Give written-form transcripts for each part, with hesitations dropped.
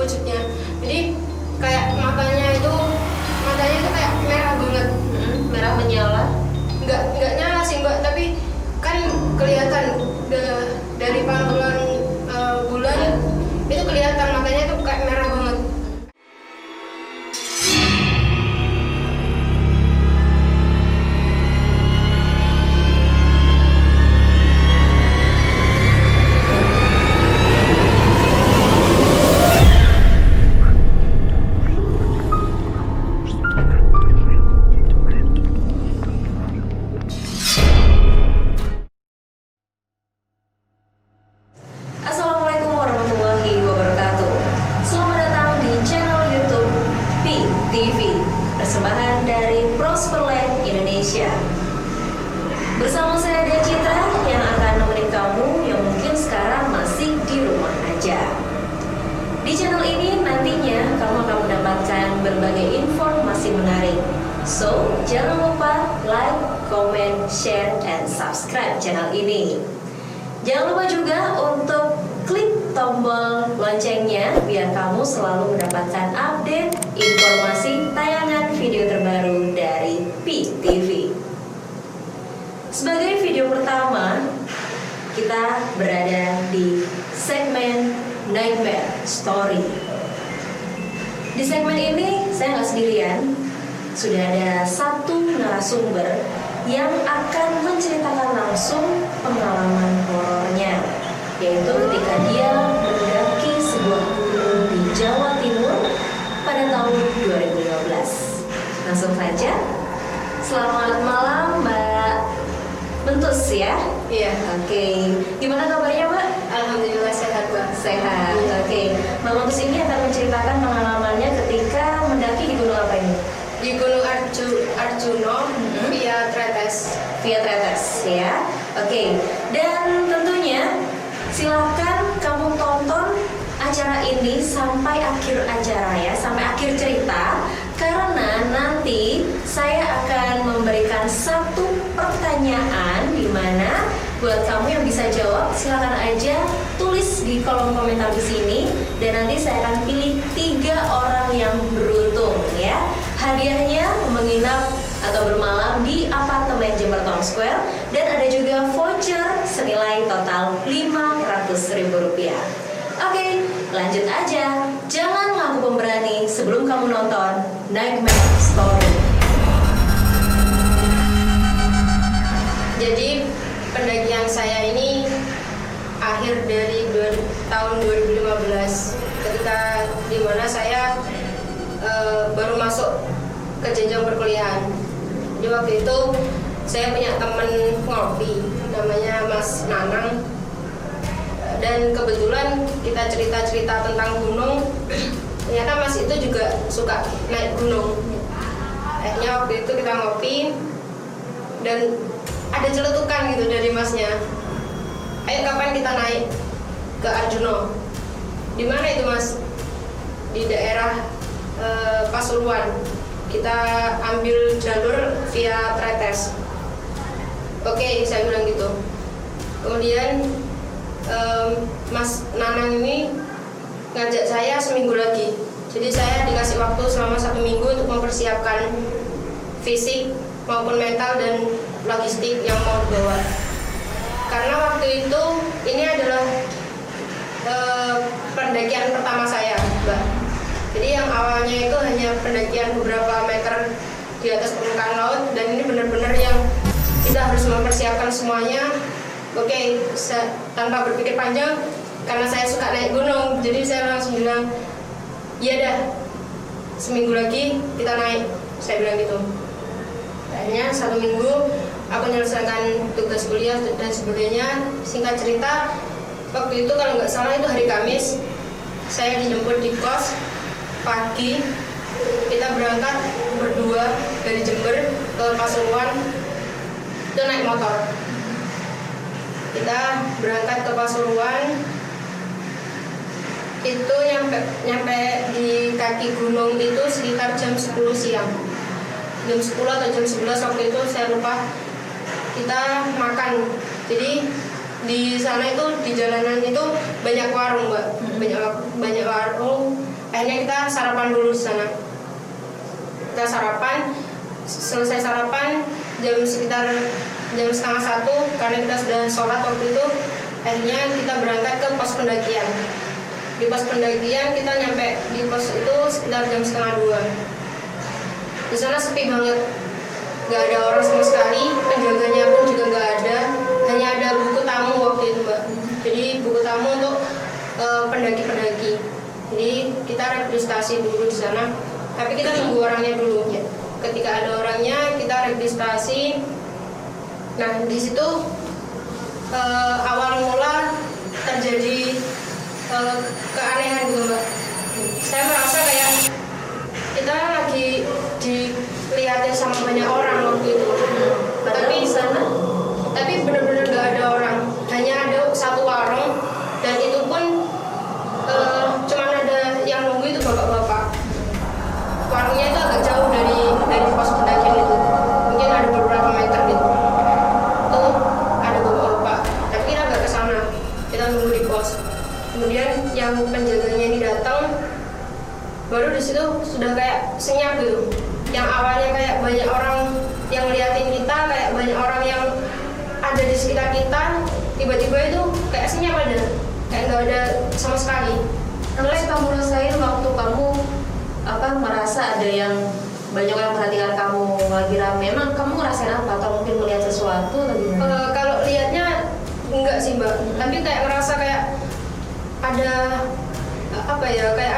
wujudnya. Jadi kayak matanya itu kayak merah banget. Merah menyala? Nggak nyala sih Mbak, tapi kan kelihatan dari pantulan bulan itu kelihatan matanya itu kayak merah banget. Assalamualaikum warahmatullahi wabarakatuh. Selamat datang di channel YouTube PTV, persembahan dari Prosperland Indonesia. Bersama saya Dea Citra yang akan nemenin kamu yang mungkin sekarang masih di rumah aja. Di channel ini nantinya kamu akan mendapatkan berbagai informasi menarik. So, jangan lupa like, comment, share, and subscribe channel ini. Jangan lupa juga untuk klik tombol loncengnya biar kamu selalu mendapatkan update informasi tayangan video terbaru dari PTV. Sebagai video pertama, kita berada di segmen Nightmare Story. Di segmen ini saya nggak sendirian, sudah ada satu narasumber yang akan menceritakan langsung pengalaman horornya, yaitu ketika dia mendaki sebuah gunung di Jawa Timur pada tahun 2015. Langsung saja, selamat malam Mbak Bentus ya. Iya. Oke, gimana kabarnya Mbak? Alhamdulillah sehat Mbak. Sehat. Oke, Mbak Bentus ini akan menceritakan pengalamannya ketika mendaki di gunung apa ini? Di Gunung Arjuno via Tretes. Via Tretes ya. Oke. Dan tentunya silakan kamu tonton acara ini sampai akhir acara ya, sampai akhir cerita, karena nanti saya akan memberikan satu pertanyaan di mana buat kamu yang bisa jawab silakan aja tulis di kolom komentar di sini, dan nanti saya akan pilih 3 orang yang beruntung ya. Hadiahnya menginap atau bermalam di apartemen Jember Town Square, dan ada juga voucher senilai total Rp500.000. Oke, lanjut aja. Jangan mengaku pemberani sebelum kamu nonton Nightmare Story. Jadi pendakian saya ini akhir dari tahun 2015, ketika dimana saya baru masuk ke jenjang perkuliahan. Jadi waktu itu saya punya teman ngopi namanya Mas Nanang, dan kebetulan kita cerita-cerita tentang gunung. Ternyata Mas itu juga suka naik gunung. Akhirnya waktu itu kita ngopi dan ada celetukan gitu dari Masnya, ayo kapan kita naik ke Arjuno. Di mana itu Mas? Di daerah Pasuruan. Kita ambil jalur via Tretes. Oke, saya bilang gitu. Kemudian Mas Nanang ini ngajak saya seminggu lagi. Jadi saya dikasih waktu selama 1 minggu untuk mempersiapkan fisik maupun mental dan logistik yang mau dibawa. Karena waktu itu ini adalah pendakian pertama saya, Mbak. Jadi yang awalnya itu hanya pendakian beberapa meter di atas permukaan laut, dan ini benar-benar yang kita harus mempersiapkan semuanya. Oke, tanpa berpikir panjang, karena saya suka naik gunung, jadi saya langsung bilang, iya dah, seminggu lagi kita naik, saya bilang gitu. Akhirnya 1 minggu aku menyelesaikan tugas kuliah dan sebagainya. Singkat cerita, waktu itu kalau nggak salah itu hari Kamis, saya dijemput di kos pagi. Kita berangkat berdua dari Jember ke Pasuruan, itu naik motor. Kita berangkat ke Pasuruan, itu nyampe di kaki gunung itu sekitar jam 10 siang. Jam 10 atau jam 11 waktu itu saya lupa. Kita makan. Jadi di sana itu di jalanan itu banyak warung, Mbak. Banyak warung. Akhirnya kita sarapan dulu di sana. Kita sarapan, selesai sarapan sekitar jam setengah 1 karena kita sudah sholat waktu itu. Akhirnya kita berangkat ke pos pendakian. Di pos pendakian kita nyampe di pos itu sekitar jam setengah 2. Di sana sepi banget, nggak ada orang sama sekali, penjaganya pun juga nggak ada, hanya ada buku tamu waktu itu Mbak. Jadi buku tamu untuk pendaki-pendaki. Jadi kita registrasi dulu di sana, tapi kita tunggu orangnya dulu. Ya. Ketika ada orangnya kita registrasi. Nah di situ awal mula terjadi keanehan gitu Mbak. Saya merasa kayak kita lagi dilihatin sama banyak orang waktu itu. Tapi di sana, tapi benar-benar nggak ada orang. Hanya ada satu warung dan itu pun cuman ada yang nunggu itu bapak-bapak. Warungnya itu agak jauh dari pos pendakian itu. Mungkin ada beberapa meter gitu. Tuh ada bapak-bapak. Tapi kita nggak ke sana. Kita nunggu di pos. Kemudian yang penjaganya ini datang, baru di situ sudah kayak senyap gitu. Yang awalnya kayak banyak orang yang ngeliatin kita, kayak banyak orang yang ada di sekitar kita, tiba-tiba itu kayak senyap aja, kayak nggak ada sama sekali. Apa yang kamu rasain waktu kamu merasa ada yang banyak yang perhatikan kamu lagi rame? Emang kamu ngerasain apa? Atau mungkin melihat sesuatu atau gimana? Kalau lihatnya enggak sih Mbak, tapi kayak ngerasa kayak ada apa ya, kayak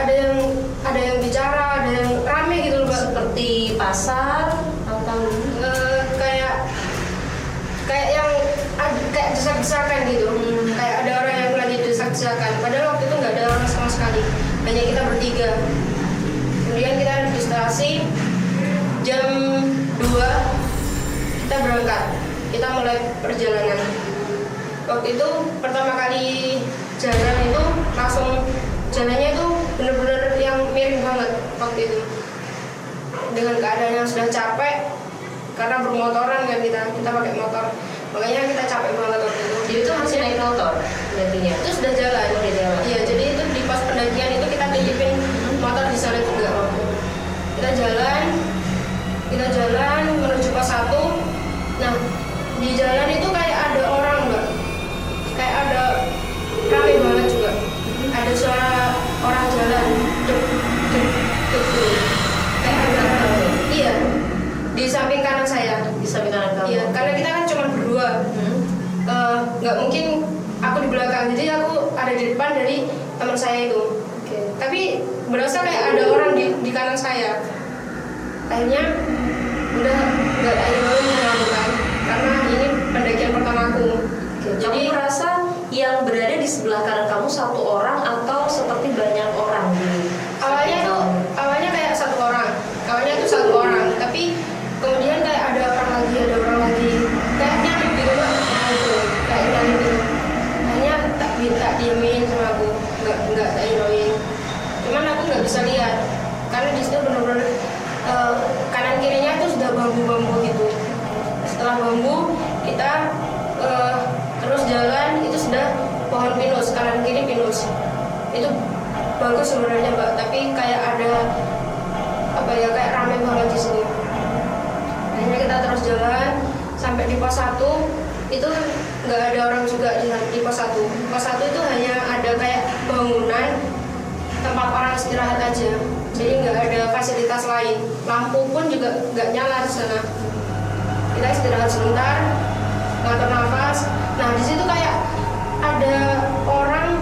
ada yang bicara, ada yang rame gitu loh Mbak. Seperti pasar atau kayak yang kayak desak-desakan gitu. Kayak ada orang yang lagi desak-desakan, padahal waktu itu nggak ada orang sama sekali, hanya kita bertiga. Kemudian kita registrasi jam 2 kita berangkat, kita mulai perjalanan. Waktu itu pertama kali jalan itu langsung jalannya itu bener-bener yang miring banget waktu itu, dengan keadaan yang sudah capek karena bermotoran kan, kita pakai motor, makanya kita capek banget waktu itu. Jadi itu masih naik motor nantinya? Itu sudah jalan. Iya, jadi itu di pos pendakian itu kita titipin motor di sana juga. Kita jalan menuju pos 1. Nah di jalan itu kayak ada orang Mbak, kayak ada ramai banget juga, ada suara orang jalan, duk, kayak ada, iya, di samping kanan saya. Di samping kanan kamu? Iya, karena kita kan cuma berdua, nggak mungkin aku di belakang, jadi aku ada di depan dari teman saya itu. Tapi berasa kayak ada orang di kanan saya. Akhirnya udah nggak ada yang melakukan, karena ini pendakian pertamaku. Jadi kamu merasa yang berada di sebelah kanan kamu satu orang atau seperti banyak orang? Awalnya kayak satu orang, tapi kemudian kayak ada orang lagi, kayak nyalip gitu Mbak, kayak nyalip gitu. Hanya tak minta diemin sama aku, nggak tak iroin. Cuman aku nggak bisa lihat karena di situ benar-benar kanan kirinya itu sudah bambu-bambu gitu. Setelah bambu kita terus jalan, itu sudah pohon pinus, kanan kiri pinus. Itu bagus sebenarnya Mbak, tapi kayak ada kayak ramai banget di sini. Akhirnya kita terus jalan sampai di pos 1, itu nggak ada orang juga di pos 1. Pos 1 itu hanya ada kayak bangunan tempat orang istirahat aja, jadi nggak ada fasilitas lain. Lampu pun juga nggak nyala di sana. Kita istirahat sebentar, ngatur nafas. Nah di situ kayak ada orang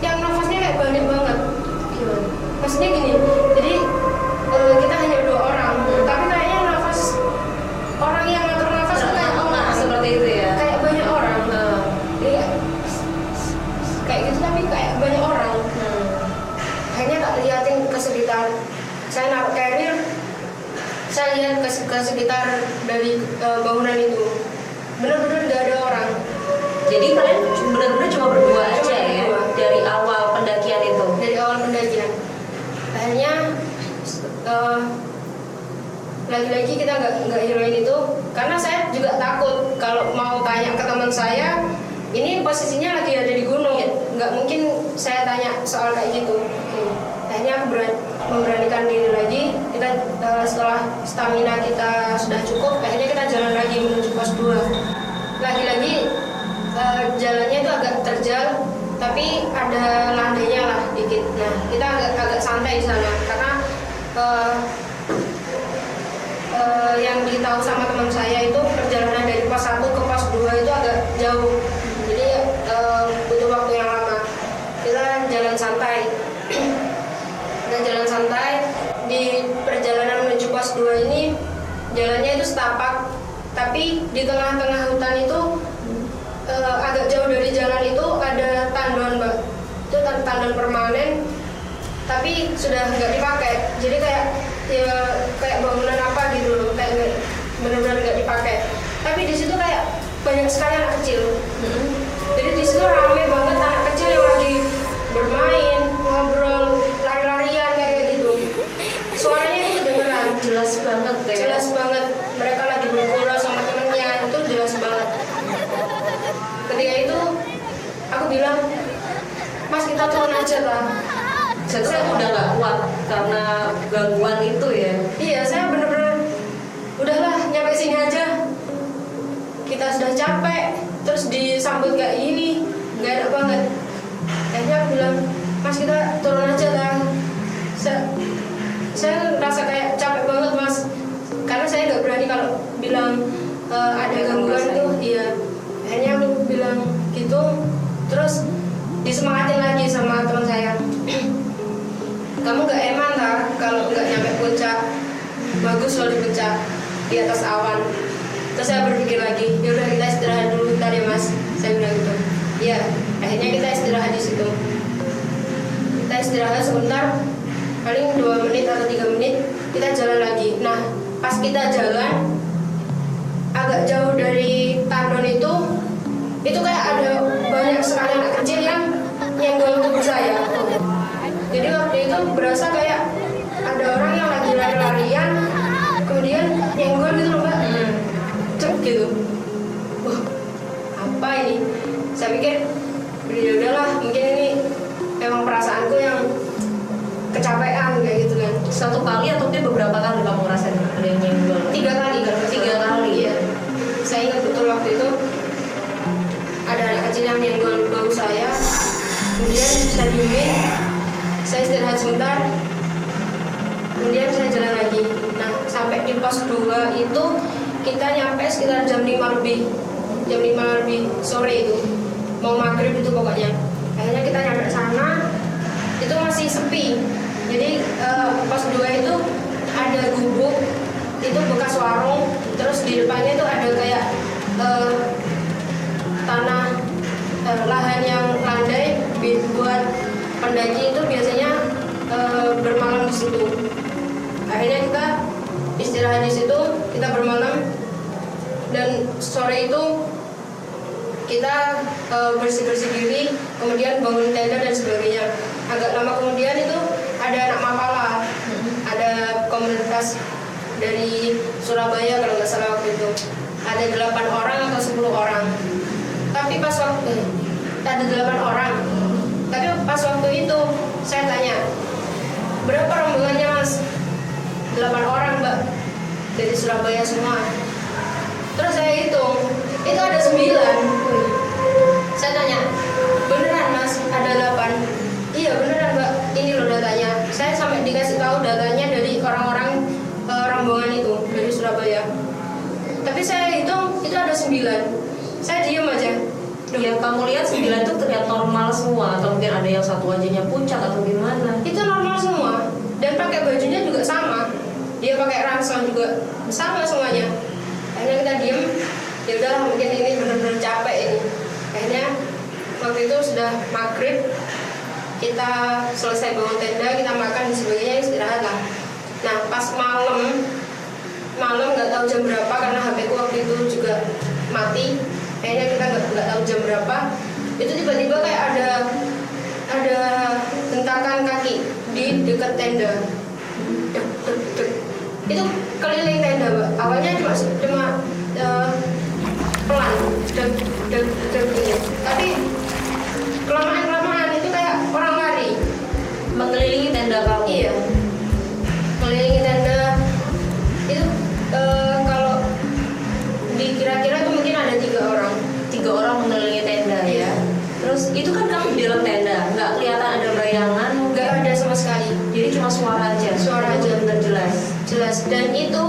yang nafasnya kayak banyak banget. Gimana? Maksudnya gini, jadi kita hanya 2 orang, tapi kayaknya nafas orang yang ngatur nafas itu kayak seperti itu ya. Kayak banyak orang. Iya. Kayak gitu tapi kayak banyak orang. Akhirnya tak liatin ke sekitar. Saya naruh carrier, saya lihat ke sekitar dari bangunan itu. Benar-benar nggak ada orang. Jadi kalian benar-benar cuma berdua aja ya dari awal pendakian itu? Dari awal pendakian. Akhirnya lagi-lagi kita nggak heroin itu, karena saya juga takut kalau mau tanya ke teman saya, ini posisinya lagi ada di gunung, nggak mungkin saya tanya soal kayak gitu. akhirnya aku memberanikan diri lagi. Kita setelah stamina kita sudah cukup, akhirnya kita jalan lagi menuju pos 2. Lagi-lagi jalannya itu agak terjal, tapi ada landainya lah dikit. Nah, kita agak santai di sana karena yang ditahu sama teman saya itu perjalanan dari pos 1 ke pos 2 itu agak jauh, jadi butuh waktu yang lama. Kita jalan santai. Kita jalan santai di perjalanan menuju pos 2 ini, jalannya itu setapak, tapi di tengah-tengah hutan itu agak jauh dari jalan itu ada tandon, Mbak. Itu tandon permanen, tapi sudah nggak dipakai. Jadi kayak bangunan apa gitu loh, kayak benar-benar nggak dipakai. Tapi di situ kayak banyak sekali anak kecil. Jadi di situ ramai banget anak kecil yang lagi bermain, ngobrol, lari-larian kayak gitu. Suaranya itu kedengeran, Jelas banget ya. jelas banget. Mereka lagi bergurau sama temennya, itu jelas banget. Ketika itu aku bilang, Mas kita turun aja lah. Saya udah nggak kuat karena gangguan itu ya. Iya, saya bener-bener udahlah nyampe sini aja. Kita sudah capek, terus disambut kayak gini, nggak enak banget. Akhirnya aku bilang, Mas kita turun aja lah. Saya rasa kayak capek banget, Mas, karena saya nggak berani kalau bilang ada gangguan tuh. Iya. Akhirnya aku bilang gitu, terus disemangatin lagi sama teman saya. Kamu nggak eman lah kalau nggak nyampe puncak. Bagus loh di puncak, di atas awan. Terus saya berpikir lagi, ya udah kita istirahat dulu bentar ya Mas. Saya bilang gitu. Ya, akhirnya kita istirahat di situ. Kita istirahat sebentar, paling 2 menit atau 3 menit, kita jalan lagi. Nah, pas kita jalan agak jauh dari tandon itu kayak ada banyak sekali anak kecil yang nyenggol tubuh saya. Jadi waktu itu berasa kayak ada orang yang lagi lari-larian, kemudian nyenggol gitu loh Mbak. Cek gitu. Wah, apa ini? Saya pikir, ya udahlah, mungkin ini memang perasaanku yang kecapean kayak gitu kan. Satu kali atau mungkin beberapa kali kamu ngerasain ada yang nyenggol? 3 kali kan? 3 kali ya. Saya ingat betul waktu itu ada anak kecil yang nyenggol bau saya. Kemudian saya diemin, saya istirahat sebentar, kemudian saya jalan lagi. Nah, sampai di pos 2 itu kita nyampe sekitar jam 5 lebih sore itu, mau maghrib itu pokoknya. Akhirnya kita nyampe sana, itu masih sepi. Jadi pos 2 itu ada gubuk, itu bekas warung, terus di depannya itu ada kayak tanah lahan yang landai buat pendaki itu biasanya bermalam di situ. Akhirnya kita istirahat di situ, kita bermalam, dan sore itu kita bersih-bersih diri, kemudian bangun tenda dan sebagainya. Agak lama kemudian itu ada anak Mapala, ada komunitas dari Surabaya kalau nggak salah waktu itu. Ada 8 orang atau 10 orang. Tapi pas waktu ada 8 orang. Tapi pas waktu itu saya tanya, berapa rombongannya Mas? 8 orang Mbak, dari Surabaya semua. Terus saya hitung, itu ada 9. Saya tanya, beneran Mas ada 8? Iya beneran Mbak, ini loh datanya. Saya sampai dikasih tahu datanya dari orang-orang rombongan itu dari Surabaya. Tapi saya hitung itu ada 9. Saya diem aja. Ya kamu lihat 9 itu terlihat normal semua, atau mungkin ada yang satu wajahnya puncak atau gimana? Itu normal semua, dan pakai bajunya juga sama. Dia pakai ransel juga sama semuanya. Akhirnya kita diem. Ya udahlah, mungkin ini benar-benar capek ini. Akhirnya waktu itu sudah maghrib, kita selesai bangun tenda, kita makan dan sebagainya, istirahat lah. Nah pas malam nggak tahu jam berapa karena HP ku waktu itu juga mati. Kayaknya kita nggak tahu jam berapa. Itu tiba-tiba kayak ada hentakan kaki di dekat tenda. Dek, dek, dek. Itu keliling tenda, Mbak. Awalnya cuma pelan, dek, dek, dek, gitu. Tapi kelamaan itu kayak orang lari Mengelilingi tenda kamu. itu kan kamu di dalam tenda, nggak kelihatan ada bayangan, nggak ada sama sekali. jadi cuma suara aja. Suara aja. Benar jelas. Jelas. Dan itu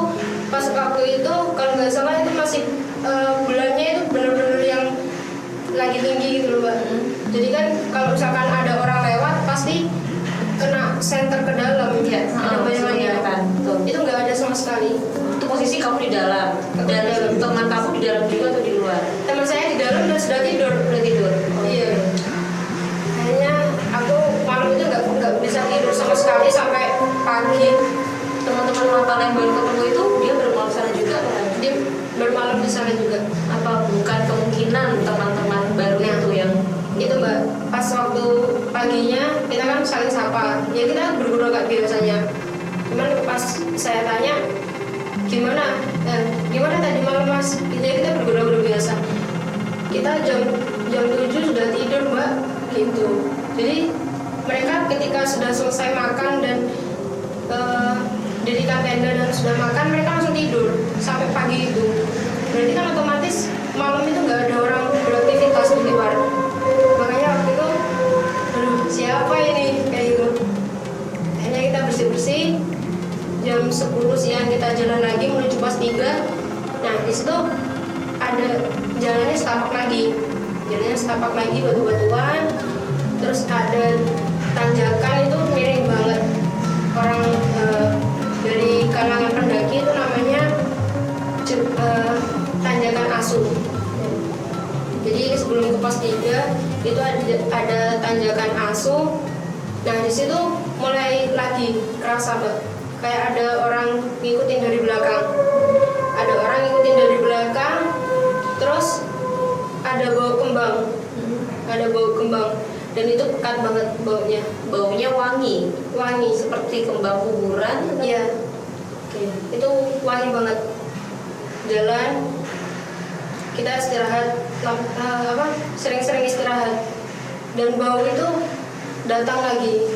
pas waktu itu kalau nggak salah itu masih bulannya itu benar-benar yang lagi tinggi gitu loh Mbak. Jadi kan kalau misalkan ada orang lewat pasti kena senter ke dalam. Iya, Ada bayangannya kan. Betul. Itu nggak ada sama sekali. Itu posisi kamu di dalam. Aku Dan di dalam. teman kamu di dalam juga atau di luar? Teman saya di dalam dan sudah tidur. Udah tidur. Iya. Akhirnya aku malam itu nggak bisa tidur sama sekali sampai pagi. Teman-teman lokal yang baru ketemu itu dia bermalam sana juga kan? Dia bermalam di sana juga. Apa bukan kemungkinan teman-teman baru itu yang Itu Mbak, pas waktu paginya kita kan saling sapa. Ya kita berguru gak biasanya. Cuman pas saya tanya gimana tadi malam Mas? Ya kita berguru biasa. Kita jam 7 sudah tidur Mbak, gitu. Jadi mereka ketika sudah selesai makan dan dirikan tenda dan sudah makan, mereka langsung tidur sampai pagi itu. Berarti kan otomatis malam itu nggak ada orang beraktivitas di luar. Makanya waktu itu, aduh siapa ini kayak gitu. Akhirnya kita bersih-bersih. Jam 10 siang kita jalan lagi menuju pos 3. Nah di situ ada jalannya setapak lagi. Jalannya setapak lagi batu-batuan. Terus ada tanjakan itu miring banget. Orang dari kalangan pendaki itu namanya tanjakan asu. Jadi sebelum ke pos 3 itu ada tanjakan asu. Nah di situ mulai lagi kerasa Mbak, kayak ada orang ngikutin dari belakang. Ada orang ngikutin dari belakang. Terus ada bau kembang. Ada bau kembang. Dan itu pekat banget baunya. baunya wangi Seperti seperti kembang kuburan. iya. Oke. Itu wangi banget. Jalan kita istirahat sering-sering istirahat dan bau itu datang lagi,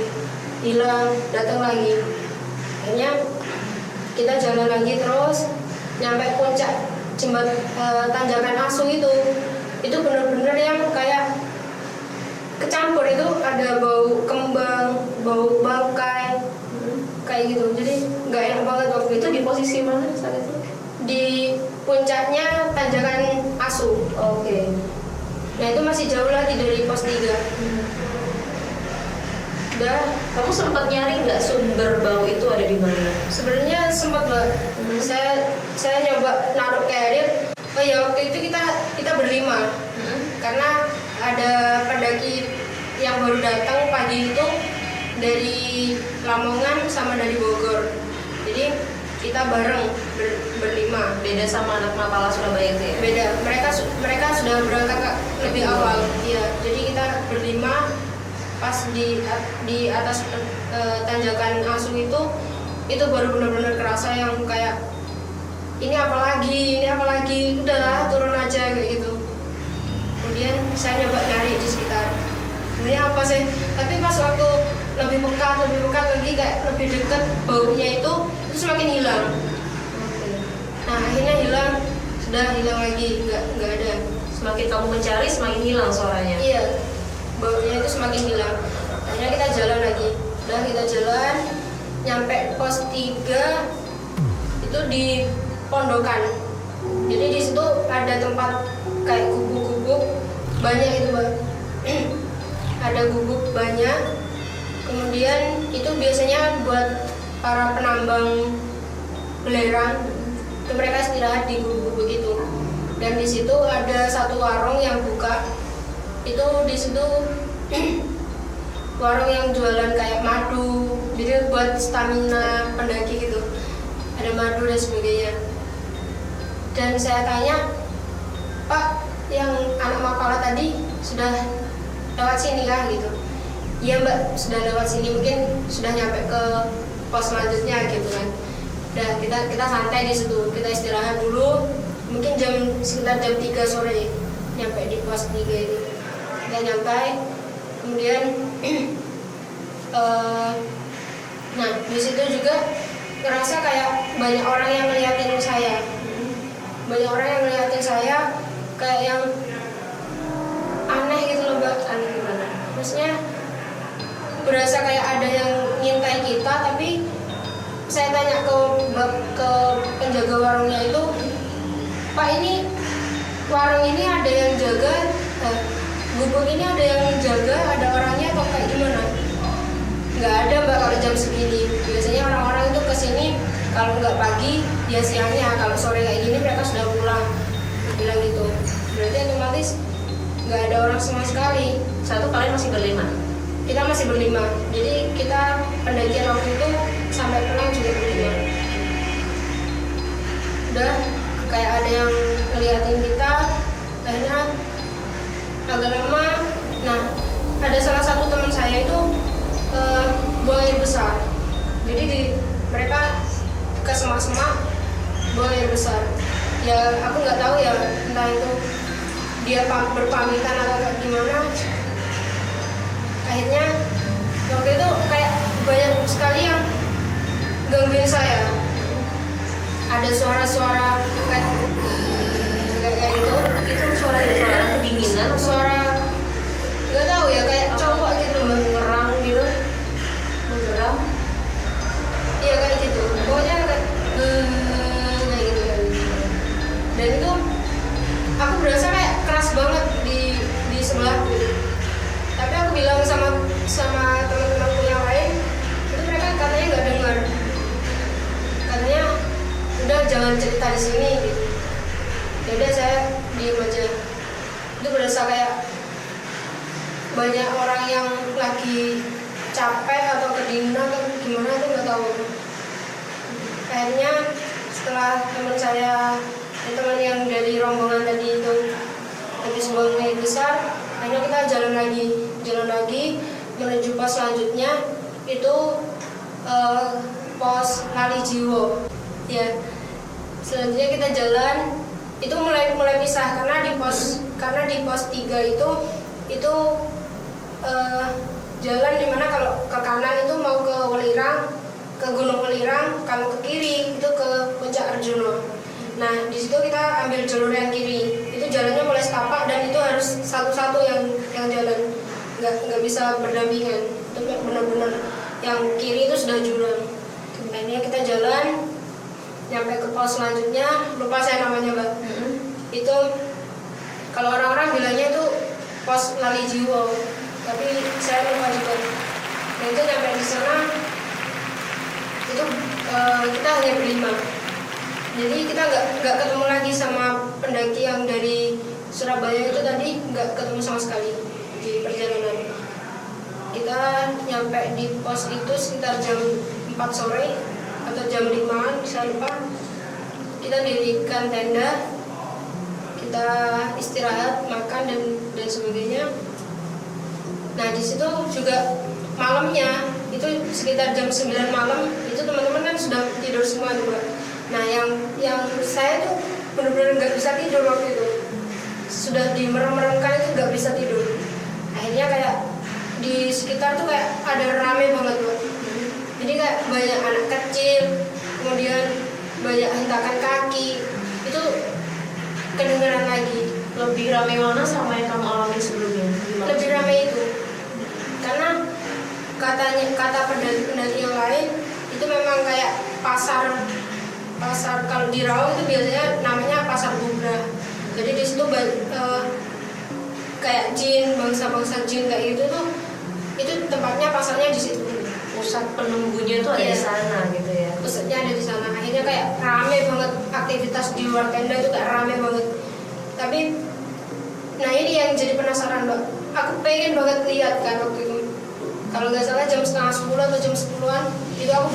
hilang, datang lagi. Akhirnya kita jalan lagi terus nyampe puncak tanjakan asu itu benar-benar yang kayak kecampur. Itu ada bau kembang, bau bangkai, kayak gitu. Jadi nggak enak banget waktu Itu di posisi mana saat itu? di puncaknya tanjakan asu. Oke. Nah itu masih jauh lagi dari pos 3. Udah, Kamu sempat nyari nggak sumber bau itu ada di mana? sebenarnya sempat Mbak. Saya nyoba naruh carrier. Oh ya waktu itu kita berlima. Karena ada pendaki yang baru datang pagi itu dari Lamongan sama dari Bogor. Jadi kita bareng berlima. Beda sama anak Mapala Surabaya itu ya? Beda. Mereka sudah berangkat lebih awal. Iya. Jadi kita berlima pas di atas tanjakan asu itu baru benar-benar kerasa yang kayak ini apa lagi, udahlah turun aja kayak gitu. Kemudian saya nyoba nyari di sekitar ini apa sih, tapi pas waktu lebih pekat lagi kayak lebih dekat baunya itu semakin hilang. Nah akhirnya hilang lagi, nggak ada. Semakin kamu mencari semakin hilang suaranya. Iya, baunya itu semakin hilang. Akhirnya kita jalan lagi. Udah kita jalan nyampe pos 3 itu di pondokan. Jadi di situ ada tempat kayak gubuk-gubuk banyak itu Mbak. Ada gubuk banyak. Kemudian itu biasanya buat para penambang belerang. Itu mereka istirahat di gubuk-gubuk itu. Dan di situ ada satu warung yang buka. Itu di situ warung yang jualan kayak madu, jadi buat stamina pendaki gitu. Ada madu dan sebagainya. Dan saya tanya, Pak, yang anak Mapala tadi sudah lewat sini kah gitu? Iya Mbak, sudah lewat sini, mungkin sudah nyampe ke pos selanjutnya gitu kan. Udah kita santai di situ, kita istirahat dulu. Mungkin sekitar jam 3 sore nyampe di pos 3 itu. Kita nyampe, kemudian nah di situ juga ngerasa kayak banyak orang yang ngeliatin saya. Banyak orang yang ngeliatin saya kayak yang aneh gitu loh Mbak. maksudnya berasa kayak ada yang ngintai kita, tapi saya tanya ke penjaga warungnya itu, Pak, ini warung ini ada yang jaga, gubuk ini ada yang jaga, ada orangnya atau kayak gimana? Nggak ada Mbak kalau jam segini. Biasanya orang-orang itu kesini kalau nggak pagi ya siangnya, kalau sore kayak gini mereka sudah pulang. Bilang gitu. Berarti otomatis nggak ada orang sama sekali. Satu kalian masih berlima? Kita masih berlima. Jadi kita pendakian waktu itu sampai pulang juga berlima. Udah kayak ada yang ngeliatin kita, akhirnya agak lama. Nah, ada salah satu teman saya itu buang air besar. Jadi mereka ke semak-semak buang air besar. Ya aku nggak tahu ya, entah itu dia berpamitan atau gimana. Akhirnya waktu itu kayak banyak sekali yang gangguin saya. Ada suara-suara kayak gitu. Itu suara kedinginan, Suara nggak tahu ya, kayak cowok gitu mengerang gitu, menggeram. Iya kayak gitu. Pokoknya kayak gitu. Dan itu aku berasa kayak keras banget di sebelahku. Tapi aku bilang sama teman-temanku yang lain, itu mereka katanya nggak dengar. Katanya udah jangan cerita di sini gitu. Yaudah saya diem aja. Itu berasa kayak banyak orang yang lagi capek atau kedinginan atau gimana tuh nggak tahu. Akhirnya setelah teman yang dari rombongan tadi itu habis buang air besar, akhirnya kita jalan lagi menuju pos selanjutnya, itu pos Lali Jiwo. Ya, selanjutnya kita jalan itu mulai pisah karena di pos 3 itu jalan dimana kalau ke kanan itu mau ke Welirang, ke Gunung Welirang, kalau ke kiri itu ke Puncak Arjuna. Nah di situ kita ambil jalur yang kiri, itu jalannya mulai setapak dan itu harus satu-satu yang jalan, nggak bisa berdampingan. Itu benar-benar yang kiri itu sudah jurang. Akhirnya kita jalan nyampe ke pos selanjutnya, lupa saya namanya Mbak. Itu kalau orang-orang bilangnya itu pos Lali Jiwo, tapi saya lupa juga. Dan itu nyampe di sana itu kita hanya berlima. Jadi kita nggak ketemu lagi sama pendaki yang dari Surabaya itu tadi, nggak ketemu sama sekali di perjalanan. Kita nyampe di pos itu sekitar jam 4 sore atau jam 5-an, saya lupa. Kita dirikan tenda, kita istirahat, makan dan sebagainya. Nah di situ juga malamnya itu sekitar jam 9 malam itu teman-teman kan sudah tidur semua juga. Nah yang saya tuh benar-benar nggak bisa tidur waktu itu, sudah dimerem-meremkan itu nggak bisa tidur. Akhirnya kayak di sekitar tuh kayak ada rame banget loh. Jadi kayak banyak anak kecil, kemudian banyak hentakan kaki, itu kedengeran lagi. Lebih ramai mana sama yang kamu alami sebelumnya? Lebih ramai itu, karena kata pendaki yang lain itu memang kayak pasar kalau di Raung itu biasanya namanya pasar Bubrah. Jadi di situ kayak jin, bangsa-bangsa jin kayak gitu tuh, itu tempatnya pasarnya di situ. Pusat penunggunya itu ada di sana gitu ya. Pusatnya ada di sana. Akhirnya kayak rame banget, aktivitas di luar tenda itu kayak rame banget. Tapi nah ini yang jadi penasaran Mbak. Aku pengen banget lihat kan waktu itu. Kalau nggak salah jam 9:30 atau jam 10-an itu aku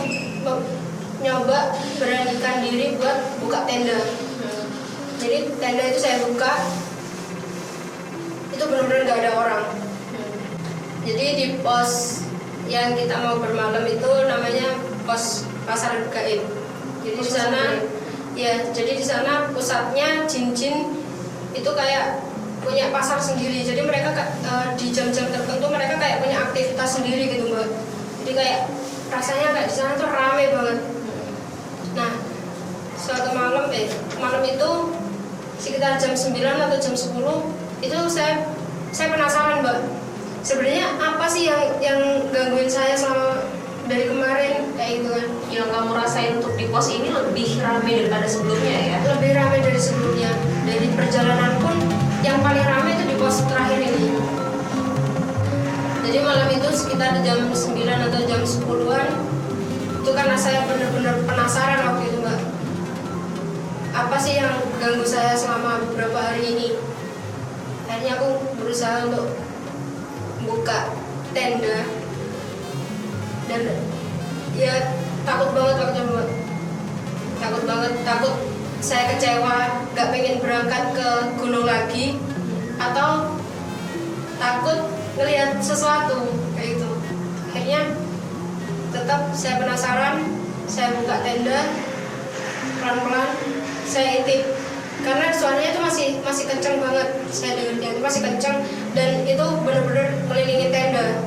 nyoba beranikan diri buat buka tenda. Jadi tenda itu saya buka, itu benar-benar nggak ada orang. Jadi di pos yang kita mau bermalam itu namanya pos Pasar Gaib. Jadi di sana ya, jadi di sana pusatnya jin-jin itu kayak punya pasar sendiri. Jadi mereka di jam-jam tertentu mereka kayak punya aktivitas sendiri gitu Mbak. Jadi kayak rasanya kayak di sana tuh rame banget. Nah, suatu malam itu sekitar jam 9 atau jam 10 itu saya penasaran Mbak. sebenarnya apa sih yang gangguin saya selama dari kemarin kayak gitu kan. Yang kamu rasain untuk di pos ini lebih ramai daripada sebelumnya ya? Lebih ramai dari sebelumnya. Dari perjalanan pun yang paling ramai itu di pos terakhir ini. Jadi malam itu sekitar jam 9 atau jam 10-an, itu karena saya benar-benar penasaran waktu itu Mbak, apa sih yang ganggu saya selama beberapa hari ini. Akhirnya aku berusaha untuk buka tenda, dan ya takut banget waktu itu Mbak. Takut banget, takut saya kecewa, gak pengen berangkat ke gunung lagi, atau takut ngelihat sesuatu kayak gitu. Akhirnya tetap saya penasaran, saya buka tenda, pelan-pelan saya intip, karena suaranya itu masih kencang banget, saya dengarnya itu masih kencang, dan itu benar-benar melilingin tenda.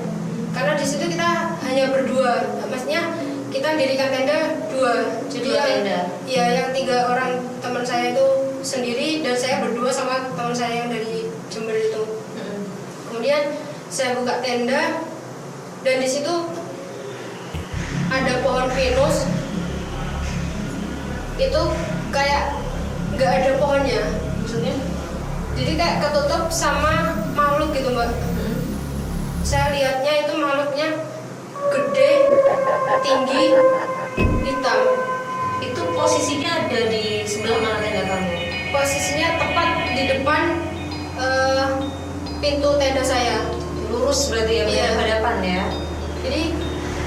Karena di situ kita hanya berdua, maksudnya kita dirikan tenda dua, jadi yang 3 orang teman saya itu sendiri, dan saya berdua sama teman saya yang dari Jember itu. Kemudian saya buka tenda, dan di situ ada pohon pinus, itu kayak nggak ada pohonnya, maksudnya. Jadi kayak ketutup sama makhluk gitu Mbak. Saya lihatnya itu makhluknya gede, tinggi, hitam. Itu posisinya ada di sebelah mana tenda kamu? Posisinya tepat di depan pintu tenda saya. Lurus berarti ya, Iya. berhadapan ya. Jadi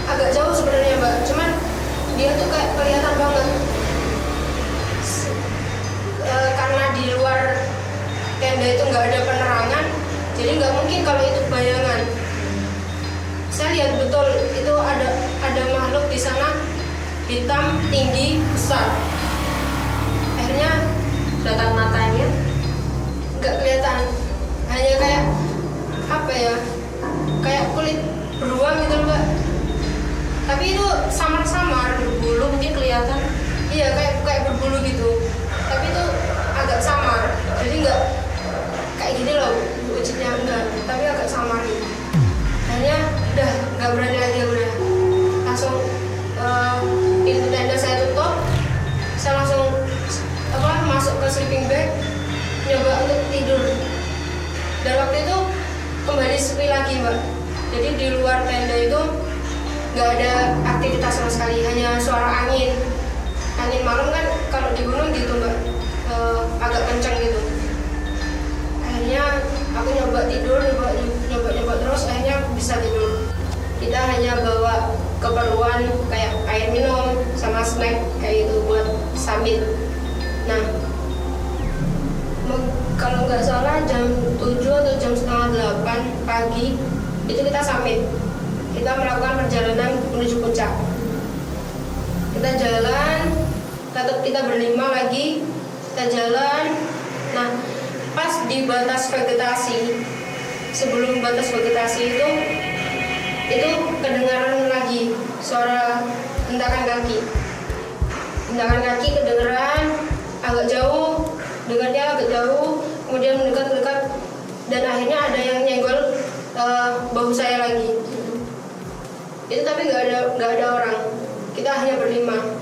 agak jauh sebenarnya Mbak, cuman dia tuh kayak kelihatan banget. Karena di luar tenda itu nggak ada penerangan, jadi nggak mungkin kalau itu bayangan. Saya lihat betul itu ada makhluk di sana, hitam, tinggi, besar. Akhirnya Kelihatan matanya? nggak kelihatan, hanya kayak apa ya, kayak kulit beruang gitu Mbak. Tapi itu samar-samar, Bulu mungkin kelihatan. iya kayak berbulu gitu. Tapi itu agak samar, jadi nggak kayak gini loh wujudnya, enggak, tapi agak samar gitu. Akhirnya udah nggak berani lagi, udah langsung pintu tenda saya tutup, saya langsung masuk ke sleeping bag, nyoba untuk tidur. Dan waktu itu kembali sepi lagi Mbak. Jadi di luar tenda itu nggak ada aktivitas sama sekali, hanya suara angin malam kan kalau di gunung gitu Mbak, agak kencang gitu. Akhirnya aku nyoba tidur, nyoba terus, akhirnya bisa tidur. Kita hanya bawa keperluan kayak air minum sama snack kayak gitu buat sambil. Nah, kalau nggak salah jam 7 atau jam setengah 8 pagi itu kita summit. Kita melakukan perjalanan menuju puncak. Kita jalan, tetap kita berlima lagi, kita jalan. Nah, pas di batas vegetasi, sebelum batas vegetasi itu kedengaran lagi suara hentakan kaki. Hentakan kaki kedengaran agak jauh, dengarnya agak jauh, kemudian mendekat-dekat, dan akhirnya ada yang nyenggol bahu saya lagi. Itu tapi nggak ada orang, kita hanya berlima.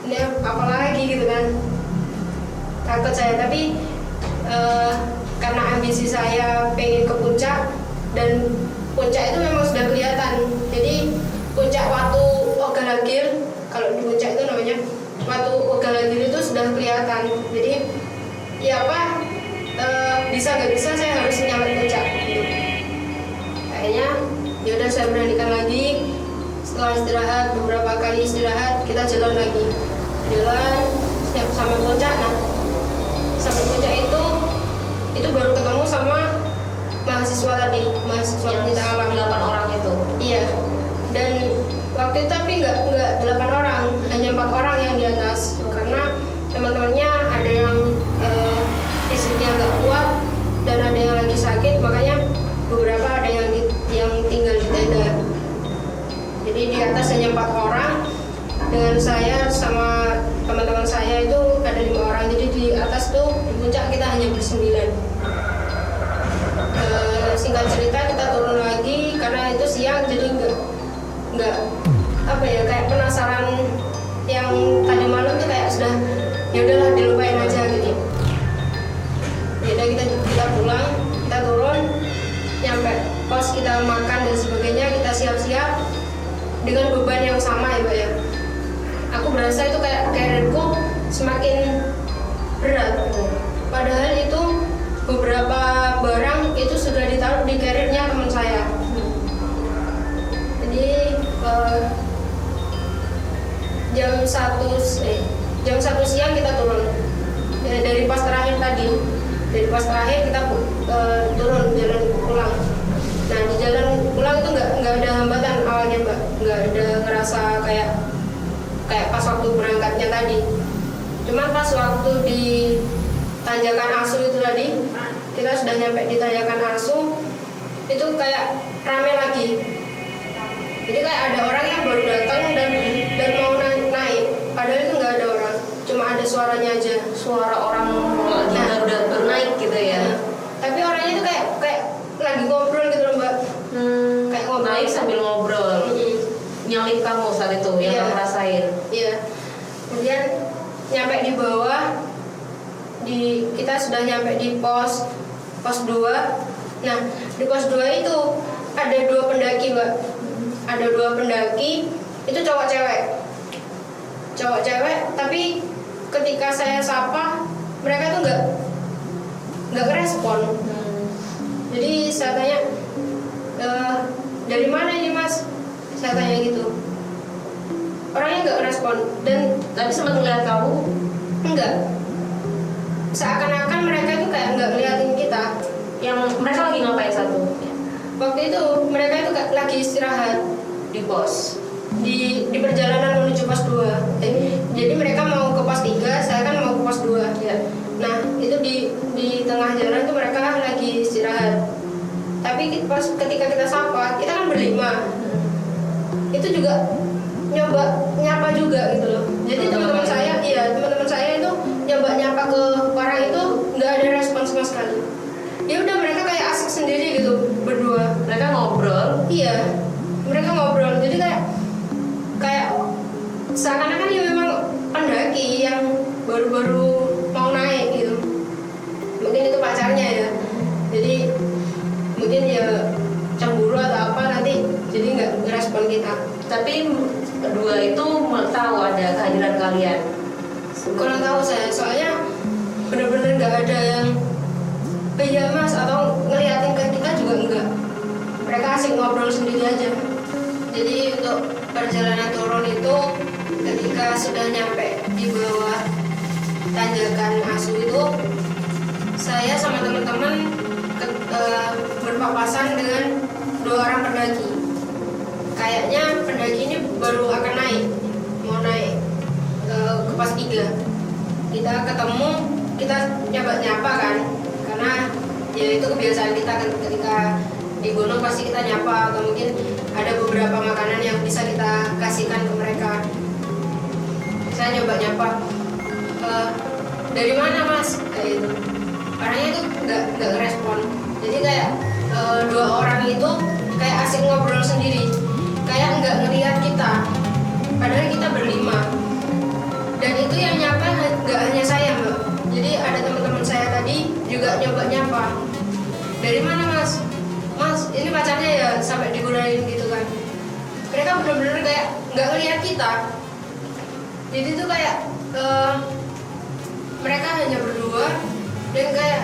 Ini apa lagi gitu kan, takut saya. Tapi karena ambisi saya pengen ke puncak, dan puncak itu memang sudah kelihatan. Jadi puncak Watu Ogalagir, kalau di puncak itu namanya Watu Ogalagir, itu sudah kelihatan. Jadi ya apa, bisa nggak bisa saya harus nyampe puncak gitu. Akhirnya ya udah saya beranikan lagi. Setelah istirahat, beberapa kali istirahat, kita jalan lagi, jalan sampai puncak. Nah, sampai puncak itu baru ketemu sama mahasiswa tadi, mahasiswa pencinta alam 8 orang itu. Iya. Dan waktu itu tapi nggak 8 orang, hanya 4 orang yang di atas, karena teman-temannya ada yang fisiknya nggak kuat dan ada yang lagi sakit, makanya beberapa ada yang tinggal di tenda. Jadi di atas hanya 4 orang, dengan saya sama teman-teman saya itu ada 5 orang. Jadi di atas tuh di puncak kita hanya ber9. Singkat ya udahlah dilupain aja gitu. Ya udah kita pulang, kita turun, nyampe pos kita makan dan sebagainya, kita siap-siap dengan beban yang sama ya Mbak ya. Aku berasa itu kayak carrierku semakin berat. Padahal itu beberapa barang itu sudah ditaruh di carriernya teman saya. Jadi jam 1 siang kita turun dari pos terakhir tadi. Dari pos terakhir kita turun jalan pulang. Nah di jalan pulang itu nggak ada hambatan awalnya Mbak, nggak ada ngerasa kayak pas waktu berangkatnya tadi. Cuman pas waktu di Tanjakan Asu itu tadi, kita sudah nyampe di Tanjakan Asu, itu kayak rame lagi. Jadi kayak ada orang yang baru datang dan mau naik, padahal itu nggak ada orang, cuma ada suaranya aja, suara orang baru naik gitu ya. Tapi orangnya itu kayak lagi ngobrol gitu loh Mbak. Kayak ngobrol Naik sambil ngobrol. Nyalip kamu saat itu yang kamu rasain. Iya. Kemudian nyampe di bawah, kita sudah nyampe di pos 2. Nah di pos 2 itu ada 2 pendaki Mbak. Ada 2 pendaki, itu cowok cewek, tapi ketika saya sapa mereka tuh nggak respon. Jadi saya tanya, dari mana ini Mas? Saya tanya gitu. Orangnya nggak respon, dan Tapi sempat ngeliat kamu? enggak. Seakan-akan mereka itu kayak nggak ngeliatin kita. Yang mereka lagi ngapain satu? Waktu itu mereka itu lagi istirahat Di pos. di perjalanan menuju pos 2. Jadi mereka mau ke pos 3, saya kan mau ke pos 2. Ya. Nah itu di tengah jalan tuh mereka lagi istirahat. Tapi ketika kita sapa, kita kan berlima, itu juga nyoba nyapa juga gitu loh. Jadi teman-teman saya itu nyoba nyapa ke orang itu, nggak ada respon sama sekali. Ya udah mereka kayak asik sendiri gitu berdua. Mereka ngobrol. Iya, mereka ngobrol. Jadi kayak seakan-akan ya memang pendaki yang baru-baru mau naik gitu. Mungkin itu pacarnya ya. Jadi mungkin ya cemburu atau apa nanti, jadi nggak ngerespon kita. Tapi kedua itu tahu ada kehadiran kalian. Kurang tahu saya, soalnya bener-bener nggak ada yang iya Mas atau ngeliatin ke kita juga enggak. Mereka asik ngobrol sendiri aja. Jadi untuk perjalanan turun itu, ketika sudah nyampe di bawah Tanjakan Asu itu, saya sama teman-teman berpapasan dengan 2 orang pendaki. Kayaknya pendaki ini baru akan mau naik ke pos 3. Kita ketemu, kita nyapa kan, karena ya itu kebiasaan kita kan, ketika di gunung pasti kita nyapa, atau mungkin ada beberapa makanan yang bisa kita kasihkan ke mereka. Saya nyoba nyapa, dari mana Mas? Kayak itu. Orangnya itu nggak respon. Jadi kayak 2 orang itu kayak asik ngobrol sendiri, kayak nggak ngelihat kita. Padahal kita berlima. Dan itu yang nyapa nggak hanya saya Mbak. Jadi ada teman-teman saya tadi juga nyoba nyapa. Dari mana Mas? Mas, ini pacarnya ya, sampai digunain gitu kan. Mereka benar-benar kayak nggak ngelihat kita. Jadi itu kayak mereka hanya berdua, dan kayak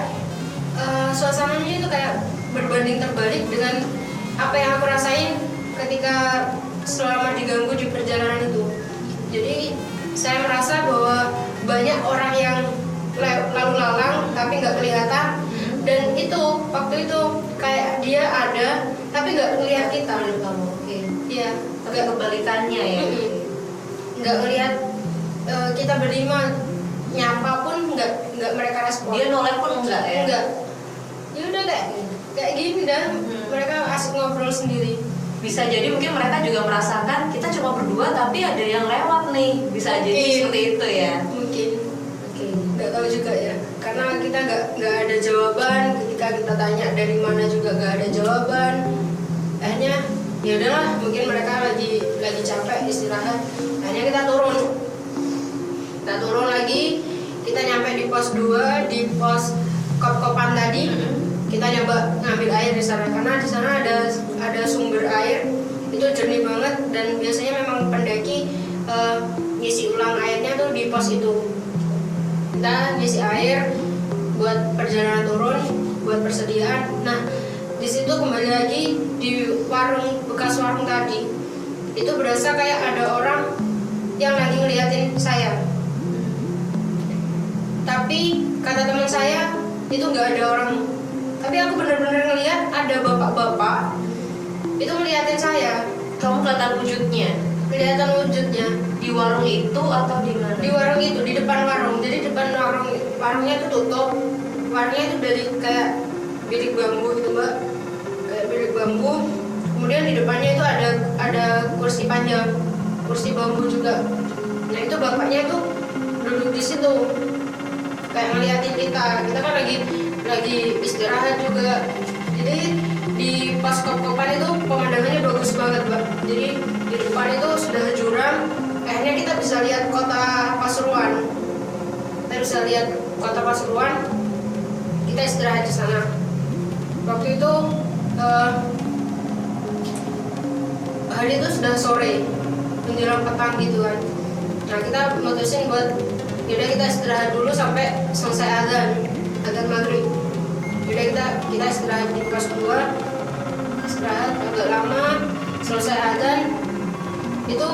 suasananya itu kayak berbanding terbalik dengan apa yang aku rasain ketika selama diganggu di perjalanan itu. Jadi saya merasa bahwa banyak orang yang lalu lalang tapi nggak kelihatan, dan itu waktu itu kayak dia ada tapi nggak ngelihat kita. Kamu, oke. Iya, Tapi kebalikannya ya. nggak ngelihat kita berlima, nyapa pun nggak mereka respon. Dia noleh pun enggak ya? Enggak. Ya udah kayak gini dan mereka asik ngobrol sendiri. Bisa jadi mungkin mereka juga merasakan kita cuma berdua tapi ada yang lewat nih. Bisa jadi seperti itu ya. Mungkin. Oke. Nggak tahu juga ya. Karena kita nggak ada jawaban. Ketika kita tanya dari mana juga nggak ada jawaban. Akhirnya ya udahlah, mungkin mereka lagi capek istirahat. Akhirnya kita turun lagi. kita nyampe di pos 2, di pos kop-kopan tadi. Kita nyoba ngambil air di sana karena di sana ada sumber air itu jernih banget, dan biasanya memang pendaki ngisi ulang airnya tuh di pos itu. Kita ngisi air buat perjalanan turun, buat persediaan. Nah, di situ kembali lagi di bekas warung tadi, itu berasa kayak ada orang yang lagi ngeliatin saya. Tapi kata teman saya itu nggak ada orang. Tapi aku benar-benar ngeliat ada bapak-bapak itu ngeliatin saya. Kamu kelihatan wujudnya? Kelihatan wujudnya. Di warung itu atau di mana? Di warung itu, di depan warung. Jadi depan warungnya itu tutup. Warungnya itu dari kayak bilik bambu gitu, Mbak. Kayak bilik bambu. Kemudian di depannya itu ada kursi panjang, kursi bambu juga. Nah, itu bapaknya itu duduk di situ. Kayak ngeliatin kita. Kita kan lagi istirahat juga. Jadi di pas kop-kopan itu pemandangannya bagus banget, Mbak. Jadi di depan itu sudah jurang. Akhirnya kita bisa lihat kota Pasuruan. Kita bisa lihat kota Pasuruan. Kita istirahat di sana. Waktu itu hari itu sudah sore, menjelang petang gitu kan. Nah, kita mutusin buat yaudah kita istirahat dulu sampai selesai azan maghrib. Yaudah kita istirahat di pos 2, istirahat agak lama. Selesai azan itu